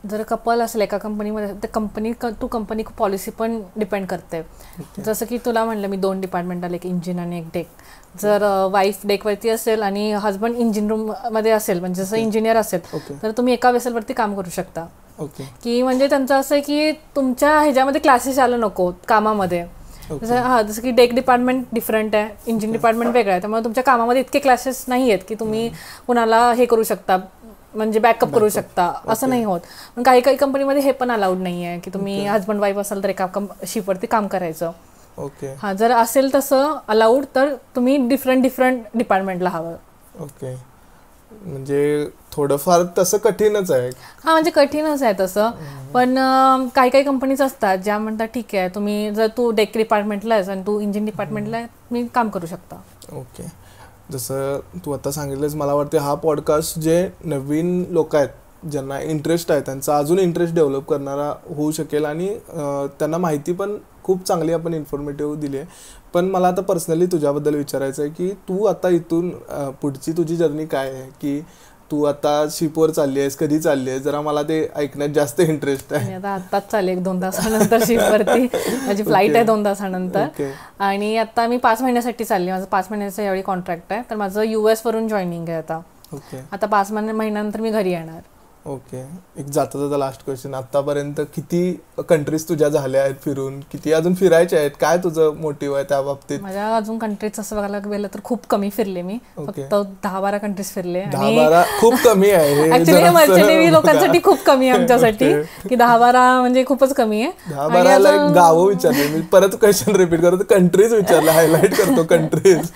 जर कपल असेल एका कंपनीमध्ये तर कंपनी टू कंपनी पॉलिसी पण डिपेंड करते. जसं की तुला म्हणलं मी 2 डिपार्टमेंट आले, एक इंजिन आणि एक डेक. जर वाईफ डेकवरती असेल आणि हजबंड इंजिन रूम मध्ये असेल म्हणजे जसं इंजिनियर असेल तर तुम्ही एका वेसलवरती काम करू शकता. की म्हणजे त्यांचं असं आहे की तुमच्या ह्याच्यामध्ये क्लासेस आलं नको कामामध्ये. जसं की डेक डिपार्टमेंट डिफरंट आहे, इंजिन डिपार्टमेंट वेगळं आहे, त्यामुळे तुमच्या कामामध्ये इतके क्लासेस नाही आहेत की तुम्ही कुणाला हे करू शकता म्हणजे बॅकअप करू शकता, असं नाही होत. पण काही काही कंपनीमध्ये हे पण अलाउड नाही आहे की तुम्ही हजबंड वाईफ असाल तर एका शिपवरती काम करायचं. ओके. जर असेल तसं अलाउड तर तुम्ही डिफरंट डिपार्टमेंटला हवं. ओके. म्हणजे थोडंफार तसं कठीणच आहे. म्हणजे कठीणच आहे तसं, पण काही काही कंपनीज असतात ज्या म्हणतात ठीक आहे तुम्ही जर तू डेक डिपार्टमेंटला आहेस आणि तू इंजिन डिपार्टमेंटला आहे तुम्ही काम करू शकता. ओके. जसं तू आता सांगितलंस मला वाटते हा पॉडकास्ट जे नवीन लोक आहेत ज्यांना इंटरेस्ट आहे त्यांचा अजून इंटरेस्ट डेव्हलप करणारा होऊ शकेल आणि त्यांना माहिती पण खूप चांगली आपण इन्फॉर्मेटिव्ह दिली आहे. पण मला आता पर्सनली तुझ्याबद्दल विचारायचं आहे की तू आता इथून पुढची तुझी जर्नी काय आहे, की तू आता शिपवर चालली आहेस, कधी चालली आहेस, जरा मला ते ऐकण्यात जास्त इंटरेस्ट आहे. आता आत्ताच चालले 1-2 तासानंतर शिपवरती, माझी फ्लाईट आहे 2 तासानंतर आणि आता मी 5 महिन्यासाठी चालली. माझं 5 महिन्याचं यावेळी कॉन्ट्रॅक्ट आहे, तर माझं US वरून जॉईनिंग आहे आता. आता 5 महिन्यानंतर मी घरी येणार. ओके. एक जाता जाता लास्ट क्वेश्चन, आतापर्यंत किती कंट्रीज तुझ्या झाल्या आहेत फिरून, किती अजून फिरायच्या आहेत, काय तुझं मोटिव्ह आहे त्या बाबतीत? माझ्या अजून कंट्रीज असं बघायला गेलं तर खूप कमी फिरले मी, फक्त 10-12 कंट्रीज फिरले. 10-12 खूप कमी आहे ऍक्च्युली मर्चंट नेव्ही लोकांसाठी खूप कमी आहे आमच्यासाठी, की 10-12 म्हणजे खूपच कमी आहे. 10-12 गावं विचारले मी, परत क्वेश्चन रिपीट करतो, कंट्रीज विचारला, हायलाइट करतो कंट्रीज.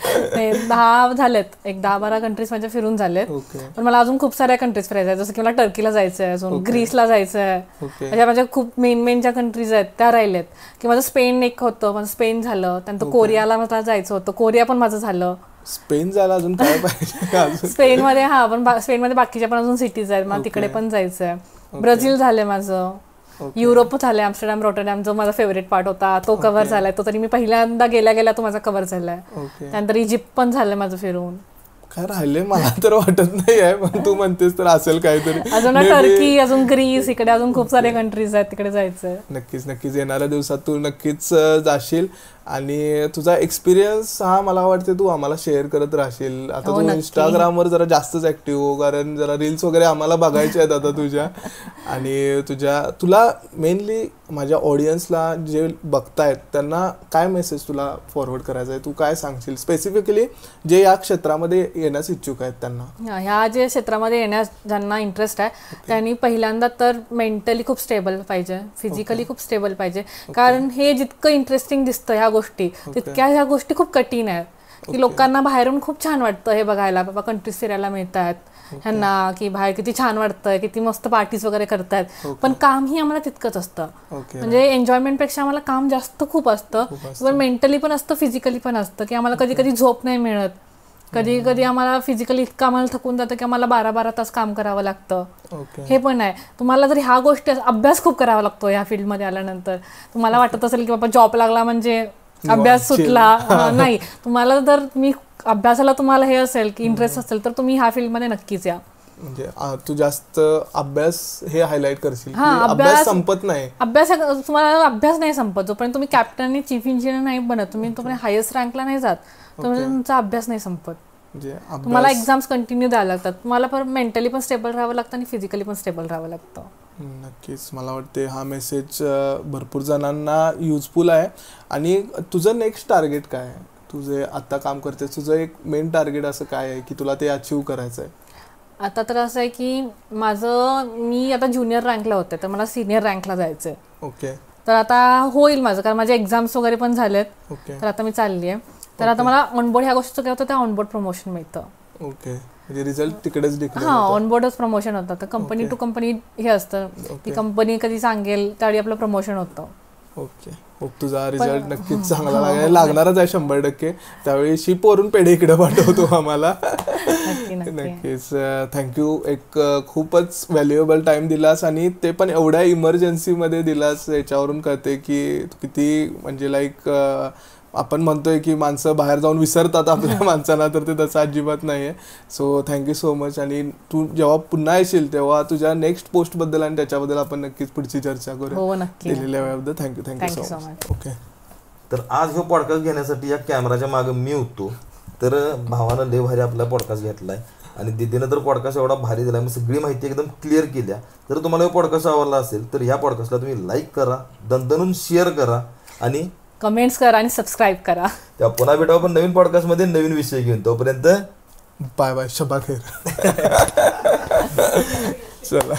10 झालेत, एक 10-12 कंट्रीज माझ्या फिरून झालेत, पण मला अजून खूप साऱ्या कंट्रीज फिरायच्या आहेत. जसं की मला टर्कीला जायचंय, अजून ग्रीसला जायचंय, अशा माझ्या खूप मेन ज्या कंट्रीज आहेत त्या राहिलेत. की माझं स्पेन एक होतं, माझं स्पेन झालं, त्यानंतर कोरियाला मला जायचं होतं, कोरिया पण माझं झालं. स्पेन झालं, अजून काय पाहिजे? स्पेनमध्ये पण स्पेनमध्ये बाकीच्या पण अजून सिटीज आहेत, मला तिकडे पण जायचंय. ब्राझील झालंय माझं, युरोप झालंय, आम्स्टरडॅम रॉटरडॅम जो माझा फेवरेट पार्ट होता तो कव्हर झालाय, तो तरी मी पहिल्यांदा गेल्या तो माझा कव्हर झालाय. त्यानंतर इजिप्त पण झालंय माझं फिरून. काय राहिले मला तर वाटत नाही आहे, पण तू म्हणतेस तर असेल काहीतरी. अजून टर्की, अजून ग्रीस, इकडे अजून खूप सारे कंट्रीज आहेत, तिकडे जायचंय. नक्कीच येणाऱ्या दिवसात तू नक्कीच जाशील आणि तुझा एक्सपिरियन्स हा मला वाटते तू आम्हाला शेअर करत राहशील. आता तू इंस्टाग्रामवर जरा जास्तच ऍक्टिव्ह हो, कारण जरा रील्स वगैरे आम्हाला बघायचे आहेत आता तुझ्या. आणि तुला मेनली माझ्या ऑडियन्सला जे बघतायत त्यांना काय मेसेज तुला फॉरवर्ड करायचा आहे? तू काय सांगशील स्पेसिफिकली जे या क्षेत्रामध्ये येण्यास इच्छुक आहेत त्यांना? ह्या जे क्षेत्रामध्ये येण्यास ज्यांना इंटरेस्ट आहे त्यांनी पहिल्यांदा तर मेंटली खूप स्टेबल पाहिजे, फिजिकली खूप स्टेबल पाहिजे. कारण हे जितकं इंटरेस्टिंग दिसतं ह्या गोष्टी, तितक्या ह्या गोष्टी खूप कठीण आहेत. की लोकांना बाहेरून खूप छान वाटतं हे बघायला, बाबा कंट्रीज फिरायला मिळतात ह्यांना, की बाहेर किती छान वाटतंय, किती मस्त पार्टीज वगैरे करतायत. पण काम ही आम्हाला तितकंच असतं. म्हणजे एन्जॉयमेंट पेक्षा आम्हाला काम जास्त खूप असतं, पण मेंटली पण असतं, फिजिकली पण असतं. की आम्हाला कधी कधी झोप नाही मिळत, कधी कधी आम्हाला फिजिकली इतकं आम्हाला थकून जातं की आम्हाला 12-12 तास काम करावं लागतं. हे पण आहे. तुम्हाला जर ह्या गोष्टी, अभ्यास खूप करावा लागतो ह्या फील्डमध्ये आल्यानंतर. तुम्हाला वाटत असेल की बाबा जॉब लागला म्हणजे अभ्यास सुटला, नाही. तुम्हाला जर अभ्यासाला तुम्हाला हे असेल की इंटरेस्ट असेल तर तुम्ही ह्या फील्डमध्ये नक्कीच या. म्हणजे तू जास्त अभ्यास हे हायलाइट करशील, अभ्यास संपत नाही. तुम्हाला अभ्यास नाही संपत. जोपर्यंत तुम्ही कॅप्टन आणि चीफ इंजिनियर नाही बनत, तुम्ही तोपर्यंत हायेस्ट रँकला नाही जात, तुमचा अभ्यास नाही संपत. म्हणजे तुम्हाला अभ्यास एक्झाम्स कंटिन्यू द्यावं लागतात, तुम्हाला पण मेंटली पण स्टेबल राहावं लागतं आणि फिजिकली पण स्टेबल राहावं लागतं. नक्कीच मला वाटते हा मेसेज भरपूर जणांना युजफुल आहे. आणि तुझं नेक्स्ट टार्गेट काय आहे? तुझे आता काम करतेस, तुझं एक मेन टार्गेट असं काय आहे की तुला ते अचीव करायचं आहे? आता तर असं आहे की मी आता ज्युनियर रँकला होते, तर मला सिनियर रँकला जायचं आहे. ओके तर आता होईल माझं, कारण माझे एक्झाम्स वगैरे पण झालेत. ओके तर आता मी चालली आहे. तर आता मला ऑनबोर्ड ह्या गोष्टीचं काय होतं, त्या ऑनबोर्ड प्रमोशन मिळतं. ओके म्हणजे रिझल्ट तिकडेच डिक्लेअर हां, ऑनबोर्डच प्रमोशन होतं. तर कंपनी टू कंपनी हे असतं की कंपनी कधी सांगेल त्यावेळी आपलं प्रमोशन होतं. ओके होप तुझा रिझल्ट नक्कीच चांगला लागणारच आहे 100%. त्यावेळी शिपवरून पेढे इकडे पाठवतो आम्हाला. नक्कीच थँक्यू. एक खूपच व्हॅल्युएबल टाइम दिलास आणि ते पण एवढ्या इमर्जन्सीमध्ये दिलास. याच्यावरून कळते की किती म्हणजे लाईक आपण म्हणतोय की माणसं बाहेर जाऊन विसरतात आपल्या माणसांना, तर ते तसं अजिबात नाही आहे. So thank you so much. आणि तू जेव्हा पुन्हा येशील तेव्हा तुझ्या नेक्स्ट पोस्टबद्दल आणि त्याच्याबद्दल आपण नक्कीच पुढची चर्चा करू. दिलेल्या वेळाबद्दल थँक्यू सो मच. ओके. तर आज हा पॉडकास्ट घेण्यासाठी या कॅमेराच्या मागे मी होतो. तर भावानं लय भारी आपला पॉडकास्ट घेतलाय आणि दीदीनं तर पॉडकास्ट एवढा भारी दिला, मी सगळी माहिती एकदम क्लिअर केल्या. जर तुम्हाला हा पॉडकास्ट आवडला असेल तर ह्या पॉडकास्टला तुम्ही लाईक करा, दणदणून शेअर करा आणि कमेंट्स करा आणि सबस्क्राईब करा. तेव्हा पुन्हा भेटू आपण नवीन पॉडकास्टमध्ये नवीन विषय घेऊन. तोपर्यंत बाय बाय, शबा खैर. चला.